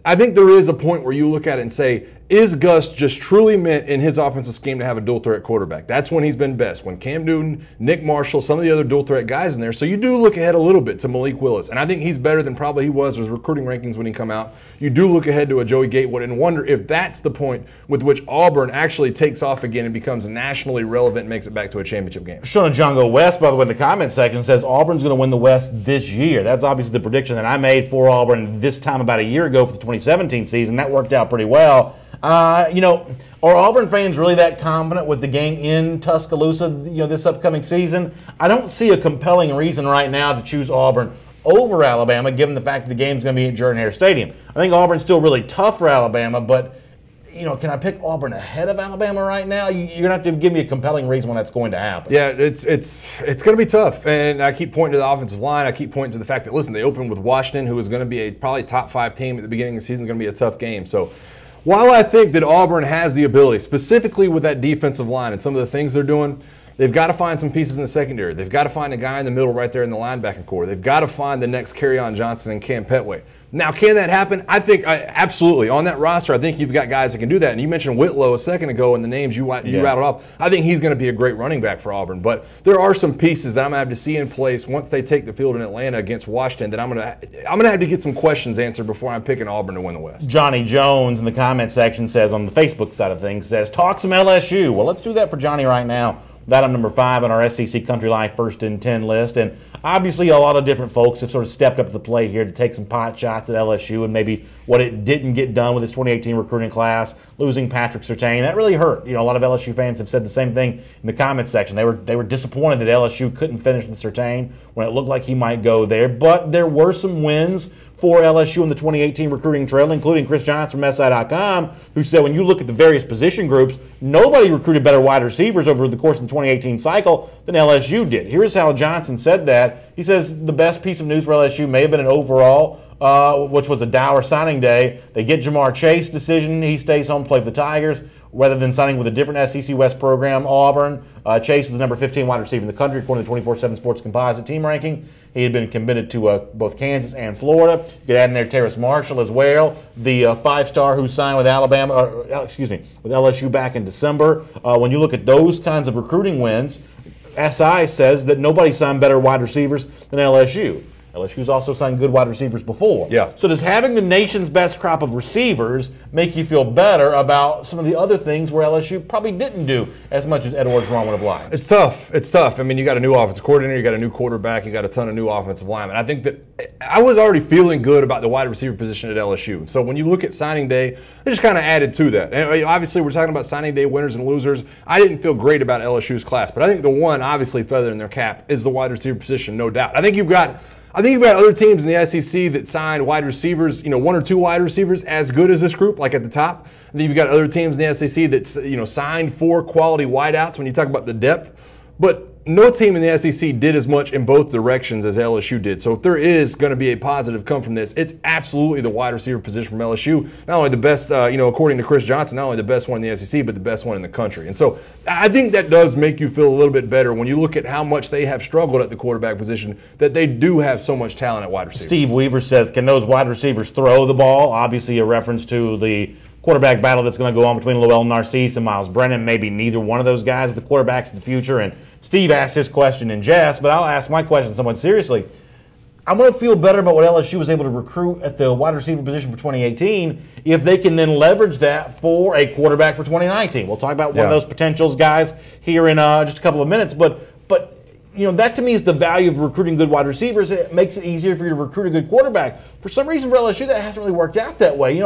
I think there is a point where you look at it and say, is Gus just truly meant in his offensive scheme to have a dual threat quarterback? That's when he's been best. When Cam Newton, Nick Marshall, some of the other dual threat guys in there. So you do look ahead a little bit to Malik Willis. And I think he's better than probably he was his recruiting rankings when he come out. You do look ahead to a Joey Gatewood and wonder if that's the point with which Auburn actually takes off again and becomes nationally relevant and makes it back to a championship game. Sean Django West, by the way, in the comment section says Auburn's going to win the West this year. That's obviously the prediction that I made for Auburn this time about a year ago for the 2017 season. That worked out pretty well. Are Auburn fans really that confident with the game in Tuscaloosa, this upcoming season? I don't see a compelling reason right now to choose Auburn over Alabama, given the fact that the game's going to be at Jordan-Hare Stadium. I think Auburn's still really tough for Alabama, but can I pick Auburn ahead of Alabama right now? You're going to have to give me a compelling reason when that's going to happen. Yeah, it's going to be tough. And I keep pointing to the offensive line. I keep pointing to the fact that, listen, they opened with Washington, who is going to be a probably top 5 team at the beginning of the season. It's going to be a tough game. So while I think that Auburn has the ability, specifically with that defensive line and some of the things they're doing, They've got to find some pieces in the secondary. They've got to find a guy in the middle right there in the linebacking core. They've got to find the next Kerryon Johnson and Cam Petway. Now, can that happen? I think absolutely. On that roster, I think you've got guys that can do that. And you mentioned Whitlow a second ago and the names you rattled off. I think he's going to be a great running back for Auburn. But there are some pieces that I'm going to have to see in place once they take the field in Atlanta against Washington that I'm going to have to get some questions answered before I'm picking Auburn to win the West. Johnny Jones in the comment section says, on the Facebook side of things, says, talk some LSU. Well, let's do that for Johnny right now. That I'm number 5 on our SEC Country Life First and 10 list. And obviously a lot of different folks have sort of stepped up to the plate here to take some pot shots at LSU and maybe what it didn't get done with its 2018 recruiting class, losing Patrick Surtain. That really hurt. You know, a lot of LSU fans have said the same thing in the comment section. They were disappointed that LSU couldn't finish with Surtain when it looked like he might go there. But there were some wins for LSU in the 2018 recruiting trail, including Chris Johnson from SI.com, who said when you look at the various position groups, nobody recruited better wide receivers over the course of the 2018 cycle than LSU did. Here's how Johnson said that. He says the best piece of news for LSU may have been an overall, which was a dour signing day. They get Jamar Chase decision. He stays home to play for the Tigers. Rather than signing with a different SEC West program, Auburn, Chase was the number 15 wide receiver in the country according to the 24/7 Sports Composite team ranking. He had been committed to both Kansas and Florida. You could add in there Terrace Marshall as well, the 5-star who signed with with LSU back in December. When you look at those kinds of recruiting wins, SI says that nobody signed better wide receivers than LSU. LSU's also signed good wide receivers before. Yeah. So does having the nation's best crop of receivers make you feel better about some of the other things where LSU probably didn't do as much as Ed Orgeron would have liked? It's tough. It's tough. I mean, you got a new offensive coordinator, you got a new quarterback, you got a ton of new offensive linemen. I think that I was already feeling good about the wide receiver position at LSU. So when you look at signing day, they just kind of added to that. And obviously, we're talking about signing day winners and losers. I didn't feel great about LSU's class, but I think the one obviously feather in their cap is the wide receiver position, no doubt. I think you've got other teams in the SEC that signed wide receivers, 1 or 2 wide receivers as good as this group, like at the top. And then you've got other teams in the SEC that, signed 4 quality wideouts when you talk about the depth. But no team in the SEC did as much in both directions as LSU did. So if there is going to be a positive come from this, it's absolutely the wide receiver position from LSU. Not only the best, according to Chris Johnson, not only the best one in the SEC, but the best one in the country. And so I think that does make you feel a little bit better when you look at how much they have struggled at the quarterback position, that they do have so much talent at wide receiver. Steve Weaver says, can those wide receivers throw the ball? Obviously a reference to the quarterback battle that's going to go on between Lowell Narcisse and Miles Brennan. Maybe neither one of those guys are the quarterbacks of the future. And Steve asked his question in jest, but I'll ask my question somewhat seriously. I'm going to feel better about what LSU was able to recruit at the wide receiver position for 2018 if they can then leverage that for a quarterback for 2019. We'll talk about one of those potentials guys here in just a couple of minutes, but that to me is the value of recruiting good wide receivers. It makes it easier for you to recruit a good quarterback. For some reason for LSU, that hasn't really worked out that way.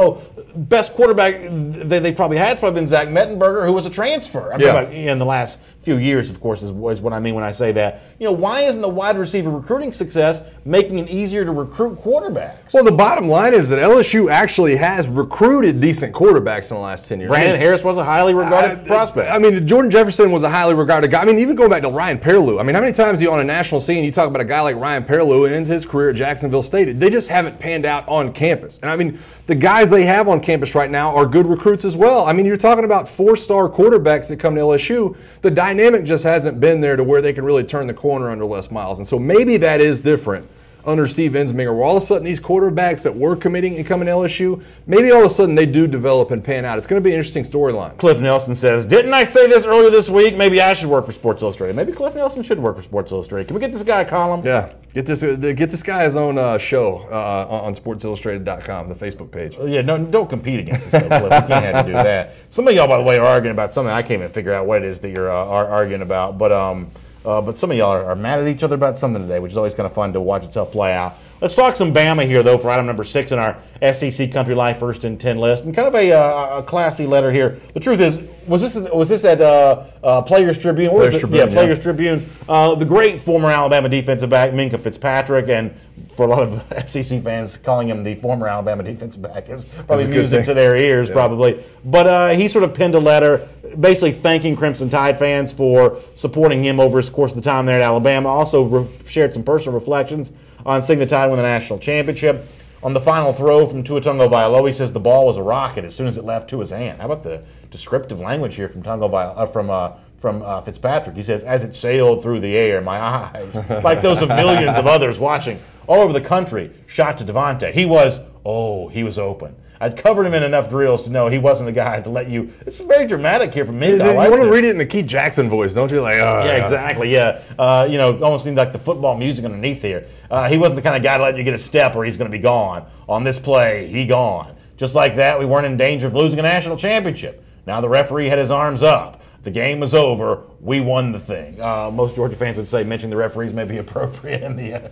Best quarterback they probably had been Zach Mettenberger, who was a transfer. I mean, in the last few years, of course, is what I mean when I say that. Why isn't the wide receiver recruiting success making it easier to recruit quarterbacks? Well, the bottom line is that LSU actually has recruited decent quarterbacks in the last 10 years. Brandon Harris was a highly regarded prospect. I mean, Jordan Jefferson was a highly regarded guy. I mean, even going back to Ryan Perlew. I mean, how many times on a national scene you talk about a guy like Ryan Perlew and ends his career at Jacksonville State? They just haven't panned out on campus. And I mean, the guys they have on campus right now are good recruits as well. I mean, you're talking about 4-star quarterbacks that come to LSU. The dynamic just hasn't been there to where they can really turn the corner under Les Miles. And so maybe that is different under Steve Ensminger, where all of a sudden these quarterbacks that were committing and coming to LSU, maybe all of a sudden they do develop and pan out. It's going to be an interesting storyline. Cliff Nelson says, didn't I say this earlier this week? Maybe I should work for Sports Illustrated. Maybe Cliff Nelson should work for Sports Illustrated. Can we get this guy a column? Yeah. Get this guy his own show on SportsIllustrated.com, the Facebook page. Yeah, no, don't compete against us, though, Cliff. You can't have to do that. Some of y'all, by the way, are arguing about something I can't even figure out what it is that you're arguing about. But some of y'all are mad at each other about something today, which is always kind of fun to watch itself play out. Let's talk some Bama here, though, for item number 6 in our SEC Country Life First and 10 list. And kind of a classy letter here. The truth is, was this at Players Tribune? Players Tribune. The great former Alabama defensive back, Minkah Fitzpatrick, and for a lot of SEC fans, calling him the former Alabama defensive back is probably music to their ears, probably. But he sort of penned a letter basically thanking Crimson Tide fans for supporting him over the course of the time there at Alabama. Also shared some personal reflections on seeing the Tide win the national championship. On the final throw from Tua Tagovailoa, he says the ball was a rocket as soon as it left Tua's hand. How about the descriptive language here from Tua from Fitzpatrick. He says, as it sailed through the air, my eyes, like those of millions of others watching all over the country, shot to Devontae. He was open. I'd covered him in enough drills to know he wasn't a guy to let you. It's very dramatic here from me. You want to read it in the Keith Jackson voice, don't you? Like, yeah, exactly. Yeah, almost seemed like the football music underneath here. He wasn't the kind of guy to let you get a step or he's going to be gone. On this play, he gone. Just like that, we weren't in danger of losing a national championship. Now the referee had his arms up. The game was over. We won the thing. Most Georgia fans would say mentioning the referees may be appropriate in the.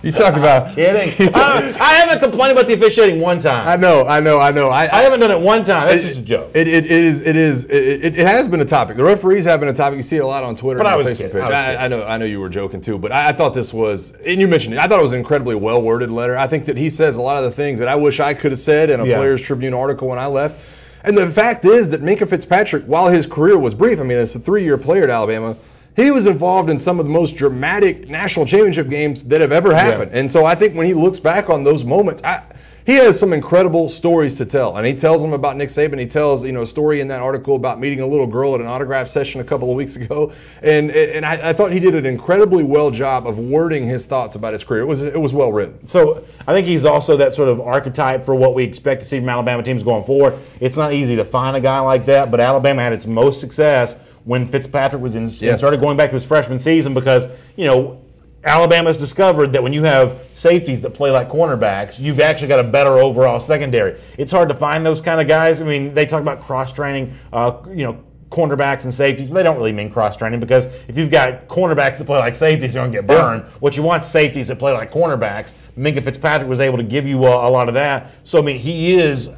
You talk about kidding. I haven't complained about the officiating one time. I know. I haven't done it one time. That's just a joke. It has been a topic. The referees have been a topic. You see it a lot on Twitter. But and I was Facebook kidding. page. I know you were joking too. But I thought this was, and you mentioned it. I thought it was an incredibly well worded letter. I think that he says a lot of the things that I wish I could have said in a Players Tribune article when I left. And the fact is that Minkah Fitzpatrick, while his career was brief, I mean, it's a 3-year player at Alabama, he was involved in some of the most dramatic national championship games that have ever happened. And so I think when he looks back on those moments, he has some incredible stories to tell. And he tells them about Nick Saban. He tells, a story in that article about meeting a little girl at an autograph session a couple of weeks ago. And I thought he did an incredibly well job of wording his thoughts about his career. It was well written. So I think he's also that sort of archetype for what we expect to see from Alabama teams going forward. It's not easy to find a guy like that, but Alabama had its most success when Fitzpatrick was in and started going back to his freshman season because, Alabama's discovered that when you have safeties that play like cornerbacks, you've actually got a better overall secondary. It's hard to find those kind of guys. I mean, they talk about cross-training, cornerbacks and safeties. They don't really mean cross-training because if you've got cornerbacks that play like safeties, you're going to get burned. What you want safeties that play like cornerbacks. Minkah Fitzpatrick was able to give you a lot of that. So, he is,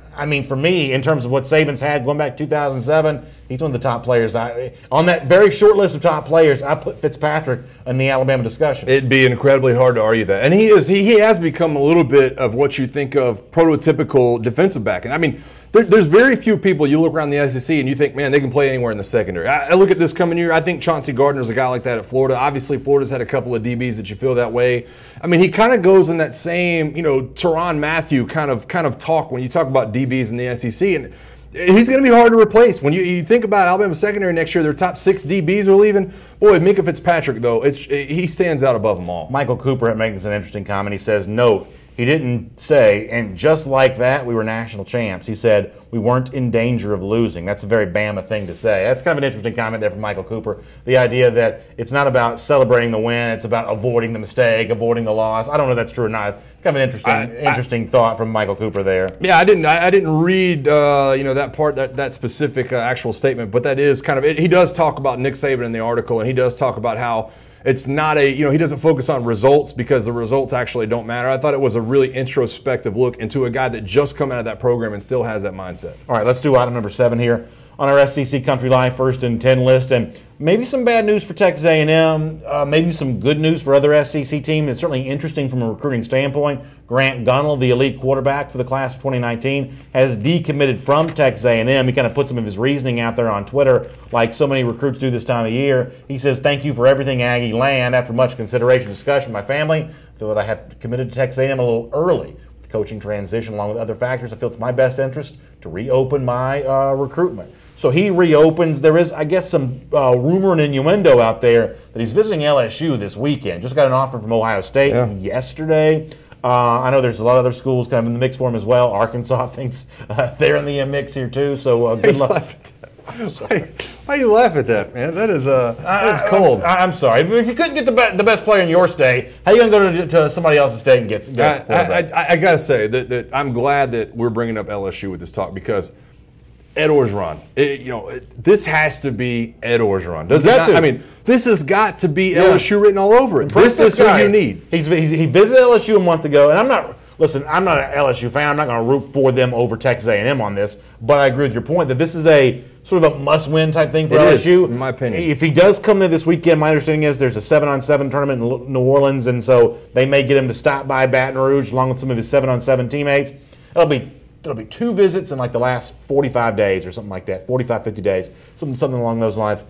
for me, in terms of what Saban's had going back to 2007, he's one of the top players. On that very short list of top players, I put Fitzpatrick in the Alabama discussion. It'd be incredibly hard to argue that. And he has become a little bit of what you think of prototypical defensive back. And there's very few people you look around the SEC and you think, man, they can play anywhere in the secondary. I look at this coming year. I think Chauncey Gardner's a guy like that at Florida. Obviously, Florida's had a couple of DBs that you feel that way. He kind of goes in that same, Tyrann Mathieu kind of talk when you talk about DBs in the SEC. And he's going to be hard to replace. When you think about Alabama secondary next year, their top 6 DBs are leaving. Boy, Minkah Fitzpatrick, though, he stands out above them all. Michael Cooper makes an interesting comment. He says, note, he didn't say, and just like that, we were national champs. He said, we weren't in danger of losing. That's a very Bama thing to say. That's kind of an interesting comment there from Michael Cooper. The idea that it's not about celebrating the win, it's about avoiding the mistake, avoiding the loss. I don't know if that's true or not. It's kind of an interesting thought from Michael Cooper there. Yeah, I didn't read that part, that specific actual statement, but that is kind of it. He does talk about Nick Saban in the article, and he does talk about how it's not he doesn't focus on results because the results actually don't matter. I thought it was a really introspective look into a guy that just come out of that program and still has that mindset. All right, let's do item number 7 here on our SEC Country Live 1st and 10 list. And maybe some bad news for Texas A&M, maybe some good news for other SEC teams. It's certainly interesting from a recruiting standpoint. Grant Gunnell, the elite quarterback for the class of 2019, has decommitted from Texas A&M. He kind of put some of his reasoning out there on Twitter, like so many recruits do this time of year. He says, thank you for everything, Aggie land. After much consideration and discussion with my family, I feel that I have committed to Texas A&M a little early. With the coaching transition, along with other factors, I feel it's my best interest to reopen my recruitment. So he reopens. There is, I guess, some rumor and innuendo out there that he's visiting LSU this weekend. Just got an offer from Ohio State yesterday. I know there's a lot of other schools kind of in the mix for him as well. Arkansas thinks they're in the mix here too. So good luck. Why you laugh at that, man? That is cold. I'm sorry. If you couldn't get the best player in your state, how are you going to go to somebody else's state and get I got to say that I'm glad that we're bringing up LSU with this talk because Ed Orgeron. This has to be Ed Orgeron. Does it not? This has got to be LSU written all over it. This is who you need. He visited LSU a month ago, and I'm not an LSU fan. I'm not going to root for them over Texas A&M on this, but I agree with your point that this is a sort of a must-win type thing for LSU. In my opinion. If he does come there this weekend, my understanding is there's a 7-on-7 tournament in New Orleans, and so they may get him to stop by Baton Rouge along with some of his 7-on-7 teammates. It'll be 2 visits in like the last 45 days or something like that, 45, 50 days, something along those lines.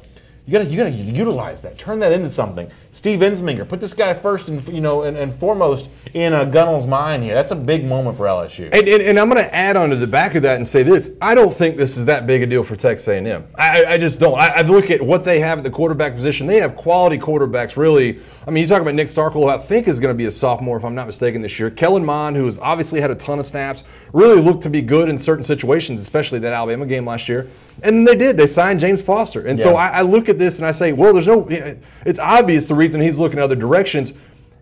You got to utilize that. Turn that into something. Steve Ensminger, put this guy first and foremost in Gunnell's mind here. That's a big moment for LSU. And I'm going to add on to the back of that and say this. I don't think this is that big a deal for Texas A&M. I just don't. I look at what they have at the quarterback position. They have quality quarterbacks, really. I mean, you talk about Nick Starkel, who I think is going to be a sophomore, if I'm not mistaken, this year. Kellen Mond, who has obviously had a ton of snaps, really looked to be good in certain situations, especially that Alabama game last year. And they did. They signed James Foster. And so I look at this and I say, well, it's obvious the reason he's looking other directions.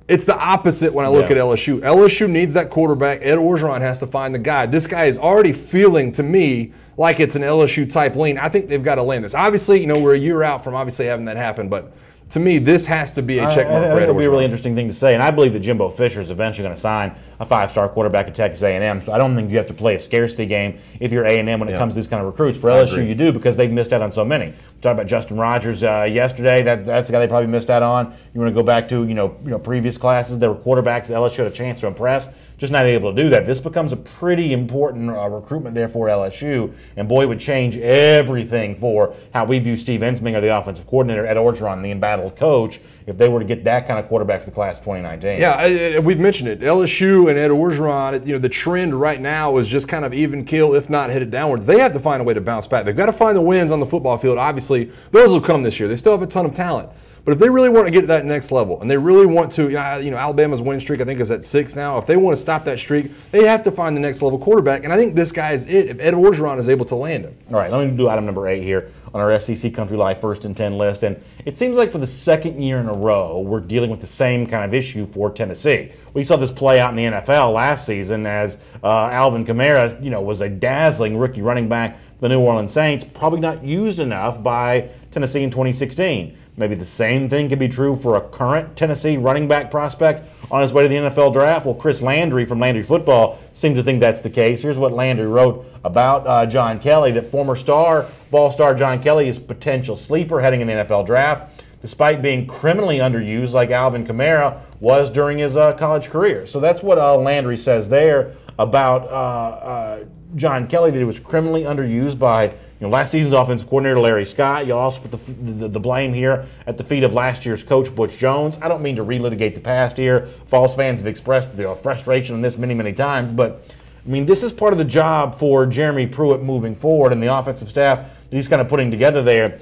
It's the opposite when I look at LSU. LSU needs that quarterback. Ed Orgeron has to find the guy. This guy is already feeling, to me, like it's an LSU-type lean. I think they've got to land this. Obviously, we're a year out from obviously having that happen, but to me, this has to be a check mark for Ed Orgeron. It'll be a really interesting thing to say, and I believe that Jimbo Fisher is eventually going to sign a 5-star quarterback at Texas A&M, so I don't think you have to play a scarcity game if you're A&M when it comes to these kind of recruits. For LSU, you do, because they've missed out on so many. We talked about Justin Rogers yesterday. That's the guy they probably missed out on. You want to go back to previous classes. There were quarterbacks that LSU had a chance to impress, just not able to do that. This becomes a pretty important recruitment there for LSU, and boy, it would change everything for how we view Steve Ensminger, the offensive coordinator, Ed Orgeron, the embattled coach, if they were to get that kind of quarterback for the class of 2019. Yeah, we've mentioned it. LSU and Ed Orgeron, the trend right now is just kind of even keel, if not headed downwards. They have to find a way to bounce back. They've got to find the wins on the football field. Obviously, those will come this year. They still have a ton of talent. But if they really want to get to that next level, and they really want to, Alabama's winning streak, I think, is at 6 now. If they want to stop that streak, they have to find the next level quarterback. And I think this guy is it, if Ed Orgeron is able to land him. All right, let me do item number 8 here on our SEC Country Life 1st and 10 list. And it seems like for the second year in a row, we're dealing with the same kind of issue for Tennessee. We saw this play out in the NFL last season as Alvin Kamara, was a dazzling rookie running back for the New Orleans Saints, probably not used enough by Tennessee in 2016. Maybe the same thing could be true for a current Tennessee running back prospect on his way to the NFL draft. Well, Chris Landry from Landry Football seems to think that's the case. Here's what Landry wrote about John Kelly, that former Vol star John Kelly is potential sleeper heading in the NFL draft, despite being criminally underused like Alvin Kamara was during his college career. So that's what Landry says there about John Kelly, that he was criminally underused by last season's offensive coordinator Larry Scott. You'll also put the blame here at the feet of last year's coach Butch Jones. I don't mean to relitigate the past here. Vols fans have expressed frustration on this many, many times, but I mean, this is part of the job for Jeremy Pruitt moving forward and the offensive staff that he's kind of putting together there.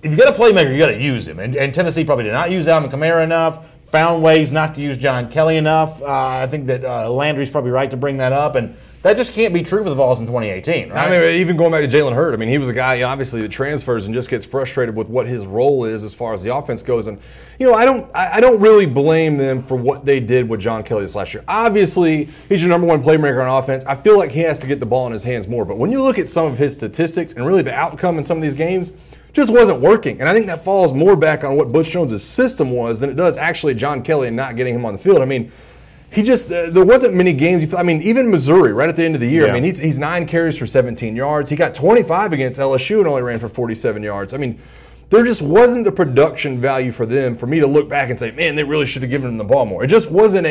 If you got a playmaker, you got to use him. And Tennessee probably did not use Alvin Kamara enough, found ways not to use John Kelly enough. I think that Landry's probably right to bring that up. And that just can't be true for the Vols in 2018, right? I mean, even going back to Jalen Hurd, he was a guy, obviously, that transfers and just gets frustrated with what his role is as far as the offense goes. And, I don't really blame them for what they did with John Kelly this last year. Obviously, he's your number one playmaker on offense. I feel like he has to get the ball in his hands more. But when you look at some of his statistics and really the outcome in some of these games, just wasn't working. And I think that falls more back on what Butch Jones' system was than it does actually John Kelly and not getting him on the field. There wasn't many games. Even Missouri, right at the end of the year. Yeah. He's 9 carries for 17 yards. He got 25 against LSU and only ran for 47 yards. There just wasn't the production value for them for me to look back and say, man, they really should have given him the ball more. It just wasn't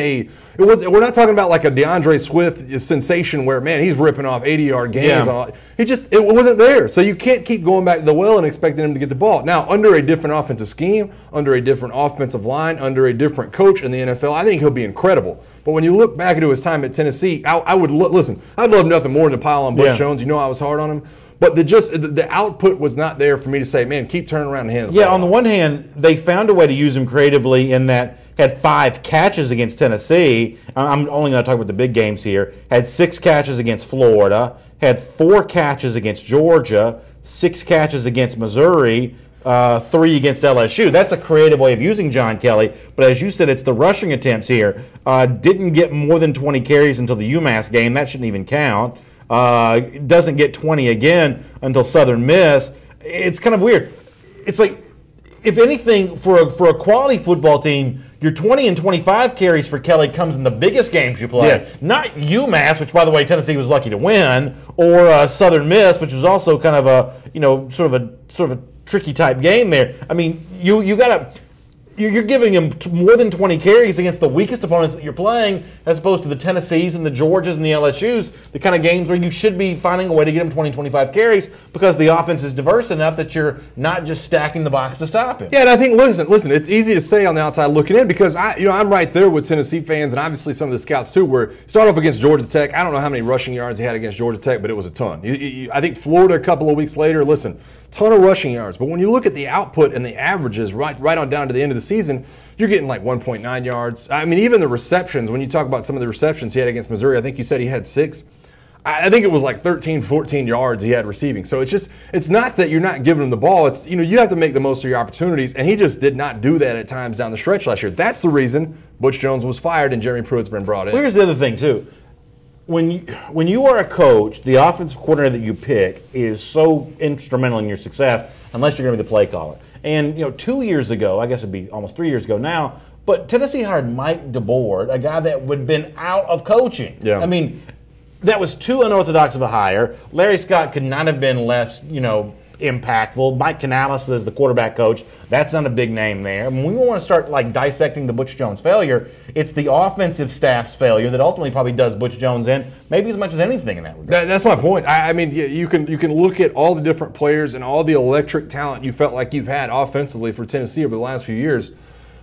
we're not talking about like a DeAndre Swift sensation where, man, he's ripping off 80-yard games. Yeah. It wasn't there. So you can't keep going back to the well and expecting him to get the ball. Now, under a different offensive scheme, under a different offensive line, under a different coach in the NFL, I think he'll be incredible. But when you look back into his time at Tennessee, I'd love nothing more than to pile on Butch Jones. I was hard on him. But the output was not there for me to say, man, keep turning around and handle the ball. Yeah, on the one hand, they found a way to use him creatively in that had 5 catches against Tennessee. I'm only going to talk about the big games here. Had 6 catches against Florida. Had 4 catches against Georgia. 6 catches against Missouri. 3 against LSU. That's a creative way of using John Kelly. But as you said, it's the rushing attempts here. Didn't get more than 20 carries until the UMass game. That shouldn't even count. Doesn't get 20 again until Southern Miss. It's kind of weird. It's like, if anything, for a quality football team, your 20 and 25 carries for Kelly comes in the biggest games you play. Yes. Not UMass, which, by the way, Tennessee was lucky to win, or Southern Miss, which was also kind of a sort of a tricky type game there. You got to. you're giving him more than 20 carries against the weakest opponents that you're playing, as opposed to the Tennessees and the Georgias and the LSUs, the kind of games where you should be finding a way to get him 20, 25 carries because the offense is diverse enough that you're not just stacking the box to stop him. Yeah, and I think, listen, it's easy to say on the outside looking in because I'm right there with Tennessee fans and obviously some of the scouts too, where start off against Georgia Tech. I don't know how many rushing yards he had against Georgia Tech, but it was a ton. I think Florida a couple of weeks later, listen, ton of rushing yards. But when you look at the output and the averages right on down to the end of the season, you're getting like 1.9 yards. I mean, even the receptions, when you talk about some of the receptions he had against Missouri, I think you said he had 6. I think it was like 13, 14 yards he had receiving. So it's not that you're not giving him the ball. It's, you have to make the most of your opportunities, and he just did not do that at times down the stretch last year. That's the reason Butch Jones was fired and Jeremy Pruitt's been brought in. Well, here's the other thing, too. When you are a coach, the offensive coordinator that you pick is so instrumental in your success unless you're going to be the play caller. And 2 years ago, I guess it'd be almost 3 years ago now, but Tennessee hired Mike DeBoard, a guy that would have been out of coaching. Yeah. I mean, that was too unorthodox of a hire. Larry Scott could not have been less, impactful. Mike Canales is the quarterback coach. That's not a big name there. When we want to start dissecting the Butch Jones failure, it's the offensive staff's failure that ultimately probably does Butch Jones in maybe as much as anything in that regard. That's my point. I mean, you can look at all the different players and all the electric talent you felt like you've had offensively for Tennessee over the last few years.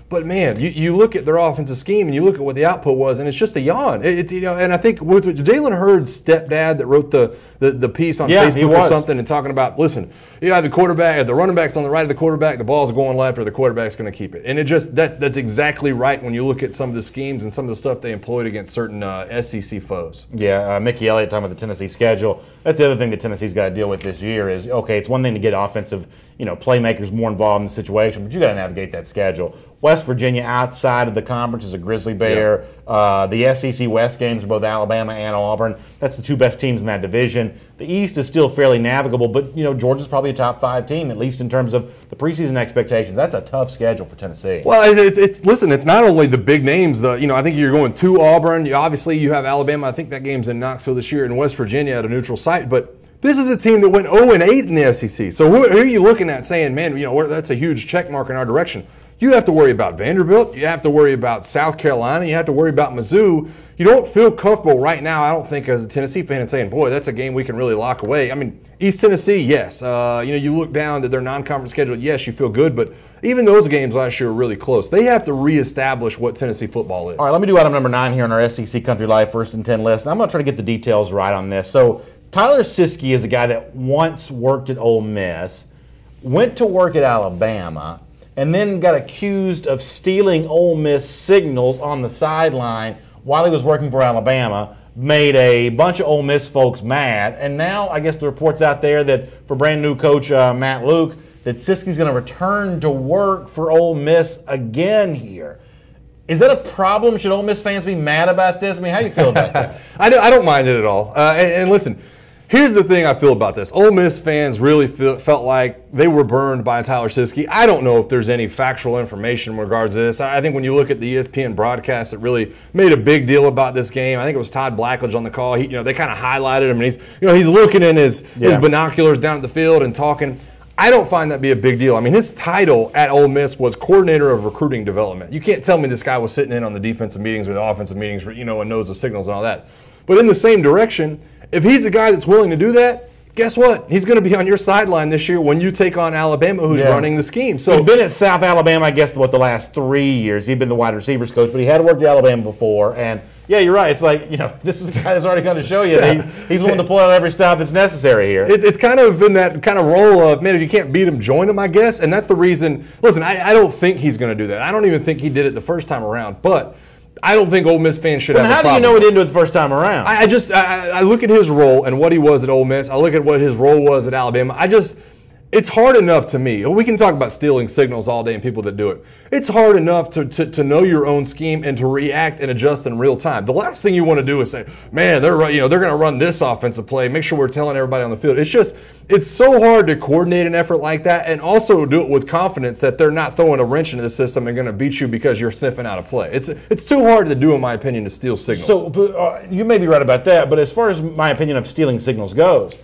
But, man, you look at their offensive scheme and you look at what the output was, and it's just a yawn. And I think was it Jalen Hurd's stepdad that wrote the piece on Facebook or something and talking about, listen, you have the quarterback, the running back's on the right of the quarterback, the ball's going left, or the quarterback's going to keep it. And it just that's exactly right when you look at some of the schemes and some of the stuff they employed against certain SEC foes. Yeah, Mickey Elliott talking about the Tennessee schedule. That's the other thing that Tennessee's got to deal with this year is, okay, it's one thing to get offensive, playmakers more involved in the situation, but you got to navigate that schedule. West Virginia outside of the conference is a grizzly bear. Yep. The SEC West games are both Alabama and Auburn. That's the two best teams in that division. The East is still fairly navigable, but Georgia's probably a top 5 team, at least in terms of the preseason expectations. That's a tough schedule for Tennessee. Well, it's not only the big names. I think you're going to Auburn. Obviously, you have Alabama. I think that game's in Knoxville this year, and West Virginia at a neutral site, but this is a team that went 0-8 in the SEC. So who are you looking at saying, man, that's a huge check mark in our direction? You have to worry about Vanderbilt. You have to worry about South Carolina. You have to worry about Mizzou. You don't feel comfortable right now, I don't think, as a Tennessee fan, and saying, boy, that's a game we can really lock away. I mean, East Tennessee, yes. You look down at their non-conference schedule, yes, you feel good, but even those games last year were really close. They have to reestablish what Tennessee football is. All right, let me do item number 9 here on our SEC Country Live First and 10 list. I'm going to try to get the details right on this. So Tyler Siskey is a guy that once worked at Ole Miss, went to work at Alabama, and then got accused of stealing Ole Miss signals on the sideline while he was working for Alabama, made a bunch of Ole Miss folks mad, and now I guess the report's out there that for brand new coach Matt Luke, that Siskey's going to return to work for Ole Miss again here. Is that a problem? Should Ole Miss fans be mad about this? I mean, how do you feel about that? I don't mind it at all. And listen, here's the thing I feel about this. Ole Miss fans really felt like they were burned by Tyler Siskey. I don't know if there's any factual information in regards to this. I think when you look at the ESPN broadcast, it really made a big deal about this game. I think it was Todd Blackledge on the call. They kind of highlighted him, and he's looking in his binoculars down at the field and talking. I don't find that be a big deal. I mean, his title at Ole Miss was coordinator of recruiting development. You can't tell me this guy was sitting in on the defensive meetings or the offensive meetings, and knows the signals and all that. But in the same direction, if he's a guy that's willing to do that, guess what? He's going to be on your sideline this year when you take on Alabama, who's running the scheme. So he's been at South Alabama, I guess, the last 3 years. He'd been the wide receivers coach, but he had worked at Alabama before. And yeah, you're right. It's like, this is a guy that's already going to show you that he's willing to pull out every stop that's necessary here. It's kind of in that kind of role of, man, if you can't beat him, join him, I guess. And that's the reason. Listen, I don't think he's going to do that. I don't even think he did it the first time around. But I don't think Ole Miss fans should have a problem. How do you know he didn't do it the first time around? I look at his role and what he was at Ole Miss. I look at what his role was at Alabama. It's hard enough to me. We can talk about stealing signals all day and people that do it. It's hard enough to know your own scheme and to react and adjust in real time. The last thing you want to do is say, man, they're going to run this offensive play. Make sure we're telling everybody on the field. It's so hard to coordinate an effort like that and also do it with confidence that they're not throwing a wrench into the system and going to beat you because you're sniffing out a play. It's too hard to do, in my opinion, to steal signals. So you may be right about that, but as far as my opinion of stealing signals goes,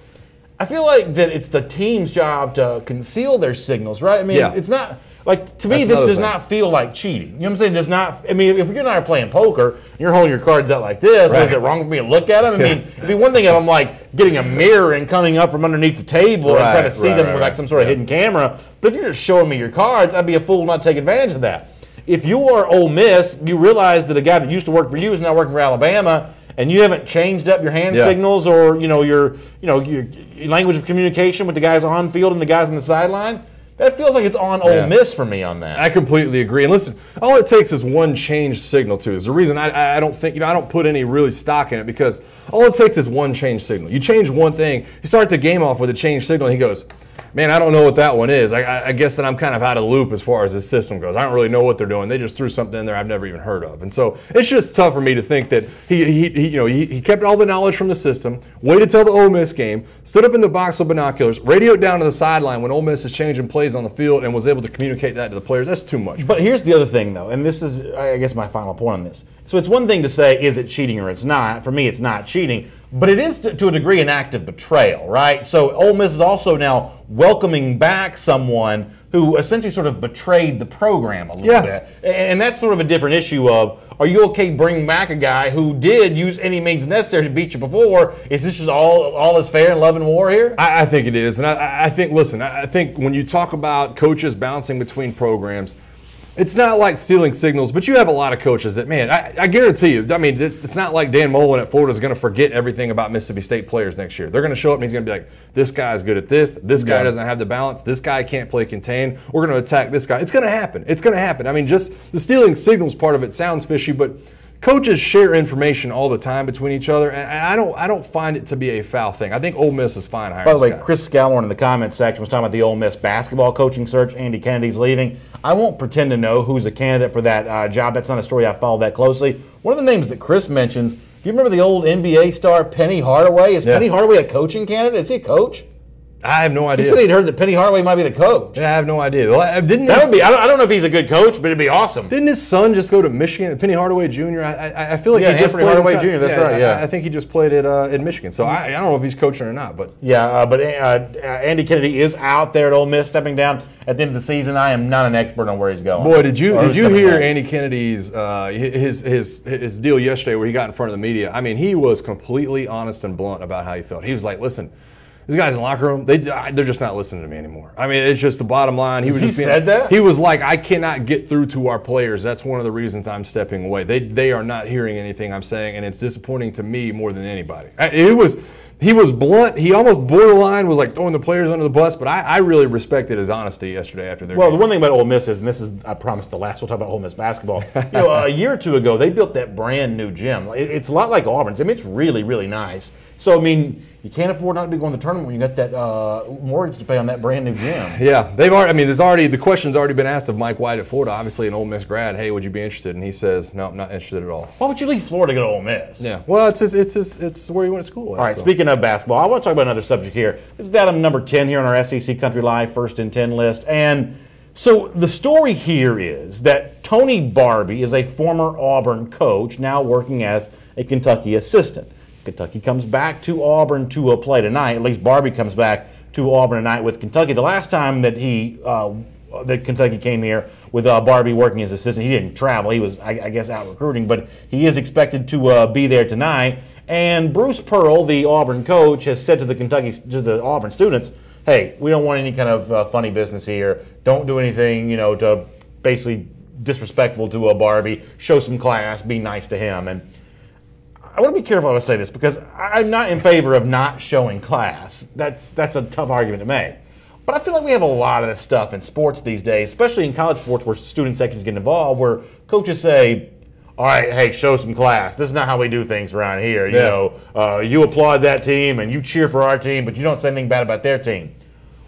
I feel like that it's the team's job to conceal their signals, right? I mean, it's not like, to me, this does not feel like cheating. You know what I'm saying? It does not. I mean, if you and I are playing poker, and you're holding your cards out like this. Is it wrong for me to look at them? I mean, it'd be one thing if I'm like getting a mirror and coming up from underneath the table and trying to see them with like some sort of hidden camera. But if you're just showing me your cards, I'd be a fool not to take advantage of that. If you are Ole Miss, you realize that a guy that used to work for you is now working for Alabama, and you haven't changed up your hand signals or your language of communication with the guys on field and the guys on the sideline. That feels like it's on Ole Miss for me on that. I completely agree. And listen, all it takes is one change signal too. Is the reason I don't think, I don't put any really stock in it, because all it takes is one change signal. You change one thing, you start the game off with a change signal, and he goes, man, I don't know what that one is. I guess that I'm kind of out of the loop as far as this system goes. I don't really know what they're doing. They just threw something in there I've never even heard of. And so it's just tough for me to think that he kept all the knowledge from the system, waited till the Ole Miss game, stood up in the box with binoculars, radioed down to the sideline when Ole Miss is changing plays on the field, and was able to communicate that to the players. That's too much. But here's the other thing, though, and this is, I guess, my final point on this. So it's one thing to say, is it cheating or it's not? For me, it's not cheating. But it is, to a degree, an act of betrayal, right? So Ole Miss is also now welcoming back someone who essentially sort of betrayed the program a little bit. And that's sort of a different issue of, are you okay bringing back a guy who did use any means necessary to beat you before? Is this just all is fair in love and war here? I think it is. And I think, listen, I think when you talk about coaches bouncing between programs, it's not like stealing signals, but you have a lot of coaches that, man, I guarantee you, I mean, it's not like Dan Mullen at Florida is going to forget everything about Mississippi State players next year. They're going to show up and he's going to be like, this guy's good at this guy doesn't have the balance, this guy can't play contain, we're going to attack this guy. It's going to happen. It's going to happen. I mean, just the stealing signals part of it sounds fishy, but coaches share information all the time between each other, and I don't find it to be a foul thing. I think Ole Miss is fine hiring. By the way, Chris Scalmore in the comments section was talking about the Ole Miss basketball coaching search. Andy Kennedy's leaving. I won't pretend to know who's a candidate for that job. That's not a story I followed that closely. One of the names that Chris mentions, do you remember the old NBA star Penny Hardaway? Is Penny Hardaway a coaching candidate? Is he a coach? I have no idea. He said he'd heard that Penny Hardaway might be the coach. Yeah, I have no idea. I don't know if he's a good coach, but it'd be awesome. Didn't his son just go to Michigan? Penny Hardaway Jr. I feel like he just played Hardaway Jr. That's right. Yeah, I think he just played at Michigan. So I don't know if he's coaching or not. But Andy Kennedy is out there at Ole Miss, stepping down at the end of the season. I am not an expert on where he's going. Boy, did you hear Andy Kennedy's his deal yesterday where he got in front of the media? I mean, he was completely honest and blunt about how he felt. He was like, "Listen, these guys in the locker room, they're just not listening to me anymore. I mean, it's just the bottom line." He said that? He was like, "I cannot get through to our players. That's one of the reasons I'm stepping away. They are not hearing anything I'm saying, and it's disappointing to me more than anybody." He was blunt. He almost borderline was like throwing the players under the bus, but I really respected his honesty yesterday after their game. The one thing about Ole Miss is, and this is, I promise, the last we'll talk about Ole Miss basketball. A year or two ago, they built that brand new gym. It's a lot like Auburn's. I mean, it's really, really nice. So, I mean, you can't afford not to be going to the tournament when you got that mortgage to pay on that brand new gym. Yeah, the question's already been asked of Mike White at Florida, obviously an Ole Miss grad. Hey, would you be interested? And he says, no, I'm not interested at all. Why would you leave Florida to go to Ole Miss? Yeah, well, it's where he went to school. All right, speaking of basketball, I want to talk about another subject here. This is Adam number 10 here on our SEC Country Live First and 10 list. And so the story here is that Tony Barbee is a former Auburn coach, now working as a Kentucky assistant. Kentucky comes back to Auburn to play tonight. At least Barbee comes back to Auburn tonight with Kentucky. The last time that that Kentucky came here with Barbee working as assistant, he didn't travel. He was, I guess, out recruiting, but he is expected to be there tonight. And Bruce Pearl, the Auburn coach, has said to the Auburn students, "Hey, we don't want any kind of funny business here. Don't do anything, to basically disrespectful to Barbee. Show some class. Be nice to him." And I want to be careful how I say this because I'm not in favor of not showing class. That's a tough argument to make. But I feel like we have a lot of this stuff in sports these days, especially in college sports where student sections get involved, where coaches say, "All right, hey, show some class. This is not how we do things around here. You applaud that team and you cheer for our team, but you don't say anything bad about their team."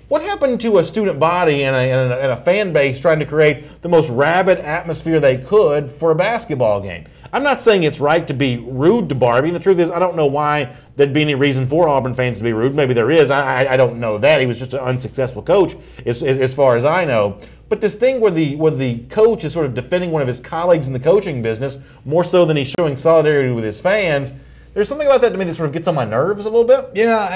What happened to a student body and a fan base trying to create the most rabid atmosphere they could for a basketball game? I'm not saying it's right to be rude to Barbee. The truth is, I don't know why there'd be any reason for Auburn fans to be rude. Maybe there is. I don't know that. He was just an unsuccessful coach, as far as I know. But this thing where the coach is sort of defending one of his colleagues in the coaching business more so than he's showing solidarity with his fans, There's something about that to me that sort of gets on my nerves a little bit. Yeah,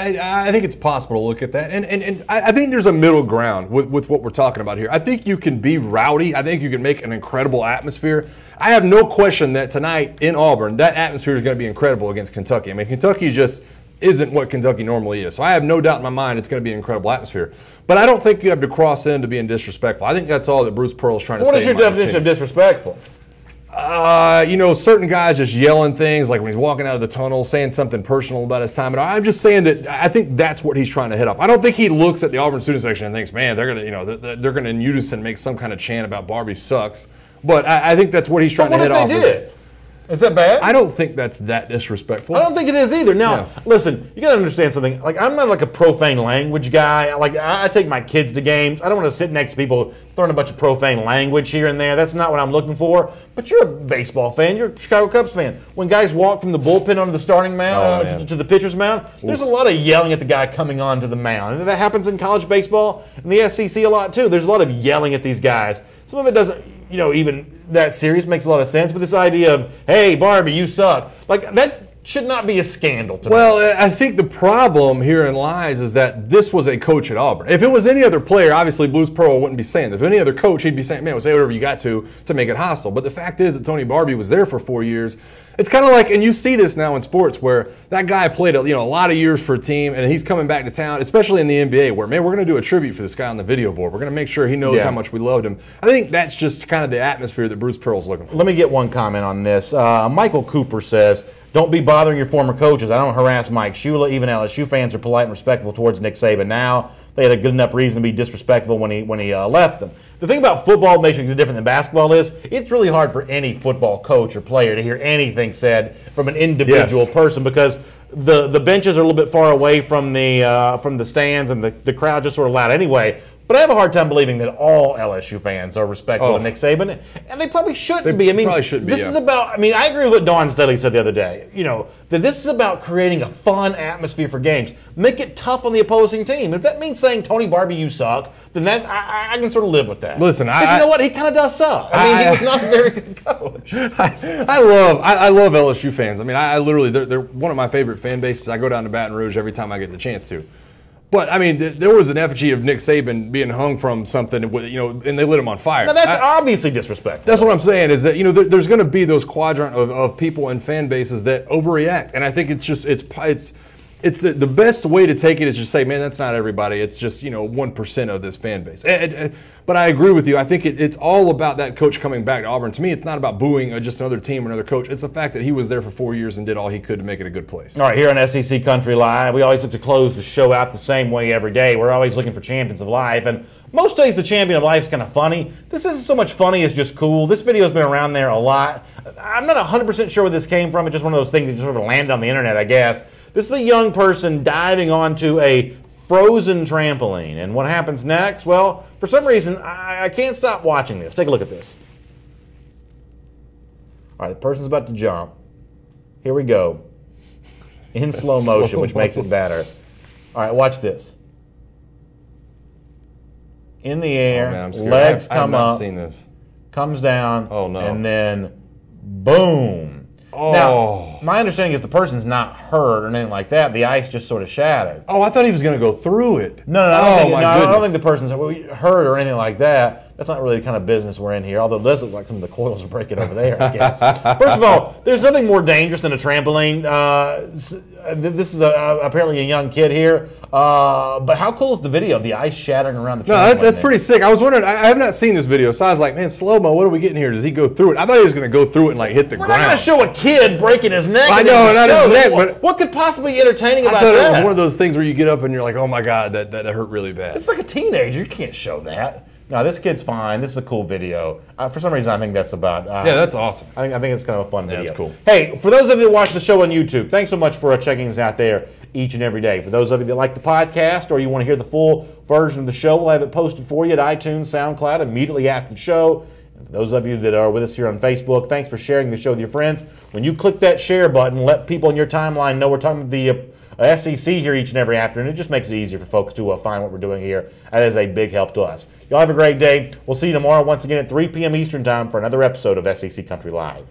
I think it's possible to look at that. And I think there's a middle ground with what we're talking about here. I think you can be rowdy. I think you can make an incredible atmosphere. I have no question that tonight in Auburn, that atmosphere is going to be incredible against Kentucky. I mean, Kentucky just isn't what Kentucky normally is. So I have no doubt in my mind it's going to be an incredible atmosphere. But I don't think you have to cross into being disrespectful. I think that's all that Bruce Pearl is trying to say. What is your definition of disrespectful? Certain guys just yelling things, like when he's walking out of the tunnel, saying something personal about his time. And I'm just saying that I think that's what he's trying to hit off. I don't think he looks at the Auburn student section and thinks, man, they're gonna in unison make some kind of chant about Barbie sucks. But I think that's what he's trying to hit off. What if they did? Is that bad? I don't think that's that disrespectful. I don't think it is either. Now, listen, you got to understand something. Like, I'm not like a profane language guy. Like, I take my kids to games. I don't want to sit next to people throwing a bunch of profane language here and there. That's not what I'm looking for. But you're a baseball fan. You're a Chicago Cubs fan. When guys walk from the bullpen onto the starting mound to the pitcher's mound, there's a lot of yelling at the guy coming onto the mound. And that happens in college baseball and the SEC a lot too. There's a lot of yelling at these guys. Some of it doesn't, even that serious, makes a lot of sense. But this idea of, hey, Barbie, you suck, like that should not be a scandal to me. Well, I think the problem herein lies is that this was a coach at Auburn. If it was any other player, obviously Bruce Pearl wouldn't be saying this. If any other coach, he'd be saying, man, we'll say whatever you got to make it hostile. But the fact is that Tony Barbie was there for 4 years. It's kind of like, and you see this now in sports, where that guy played a lot of years for a team, and he's coming back to town, especially in the NBA, where, man, we're going to do a tribute for this guy on the video board. We're going to make sure he knows how much we loved him. I think that's just kind of the atmosphere that Bruce Pearl's looking for. Let me get one comment on this. Michael Cooper says, don't be bothering your former coaches. I don't harass Mike Shula. Even LSU fans are polite and respectful towards Nick Saban now. They had a good enough reason to be disrespectful when he left them. The thing about football that makes it different than basketball is it's really hard for any football coach or player to hear anything said from an individual person, because the benches are a little bit far away from the stands, and the crowd just sort of loud anyway. But I have a hard time believing that all LSU fans are respectful of Nick Saban, and they probably shouldn't be. I mean, this is about. I mean, I agree with what Dawn Studley said the other day. That this is about creating a fun atmosphere for games. Make it tough on the opposing team. If that means saying Tony Barbie, you suck, then that I can sort of live with that. Listen, because you know what, he kind of does suck. I mean, he was not a very good coach. I love LSU fans. I mean, I literally they're one of my favorite fan bases. I go down to Baton Rouge every time I get the chance to. But, I mean, there was an effigy of Nick Saban being hung from something, and they lit him on fire. Now, that's obviously disrespectful. That's what I'm saying, is that, there's going to be those quadrant of people and fan bases that overreact. And I think it's just, it's the best way to take it is just say, man, that's not everybody. It's just, 1% of this fan base. But I agree with you. I think it's all about that coach coming back to Auburn. To me, it's not about booing just another team or another coach. It's the fact that he was there for 4 years and did all he could to make it a good place. All right, here on SEC Country Live, we always look to close the show out the same way every day. We're always looking for champions of life, and most days the champion of life is kind of funny. This isn't so much funny as just cool. This video has been around there a lot. I'm not 100% sure where this came from. It's just one of those things that just sort of landed on the internet, I guess. This is a young person diving onto a frozen trampoline. And what happens next? Well, for some reason, I can't stop watching this. Take a look at this. All right, the person's about to jump. Here we go. In slow motion, which makes it better. All right, watch this. In the air, legs come up. I've not seen this. Comes down. Oh, no. And then, boom. Oh. Now, my understanding is the person's not hurt or anything like that. The ice just sort of shattered. Oh, I thought he was going to go through it. No, I don't think the person's hurt or anything like that. That's not really the kind of business we're in here, although it does look like some of the coils are breaking over there, I guess. First of all, there's nothing more dangerous than a trampoline. This is apparently a young kid here. But how cool is the video of the ice shattering around the trampoline? No, that's pretty sick. I was wondering, I have not seen this video, so I was like, man, slow-mo, what are we getting here? Does he go through it? I thought he was going to go through it and hit the ground. We're not going to show a kid breaking his neck. I know, not his neck, but what could possibly be entertaining about that? I thought that? it was one of those things where you get up and you're like, oh my God, that hurt really bad. It's like a teenager. You can't show that. No, this kid's fine. This is a cool video. For some reason, I think that's about... yeah, that's awesome. I think it's kind of a fun video. That's cool. Hey, for those of you that watch the show on YouTube, thanks so much for checking us out there each and every day. For those of you that like the podcast or you want to hear the full version of the show, we'll have it posted for you at iTunes, SoundCloud, immediately after the show. And for those of you that are with us here on Facebook, thanks for sharing the show with your friends. When you click that share button, let people in your timeline know we're talking about the SEC here each and every afternoon. It just makes it easier for folks to find what we're doing here. That is a big help to us. Y'all have a great day. We'll see you tomorrow once again at 3 p.m. Eastern Time for another episode of SEC Country Live.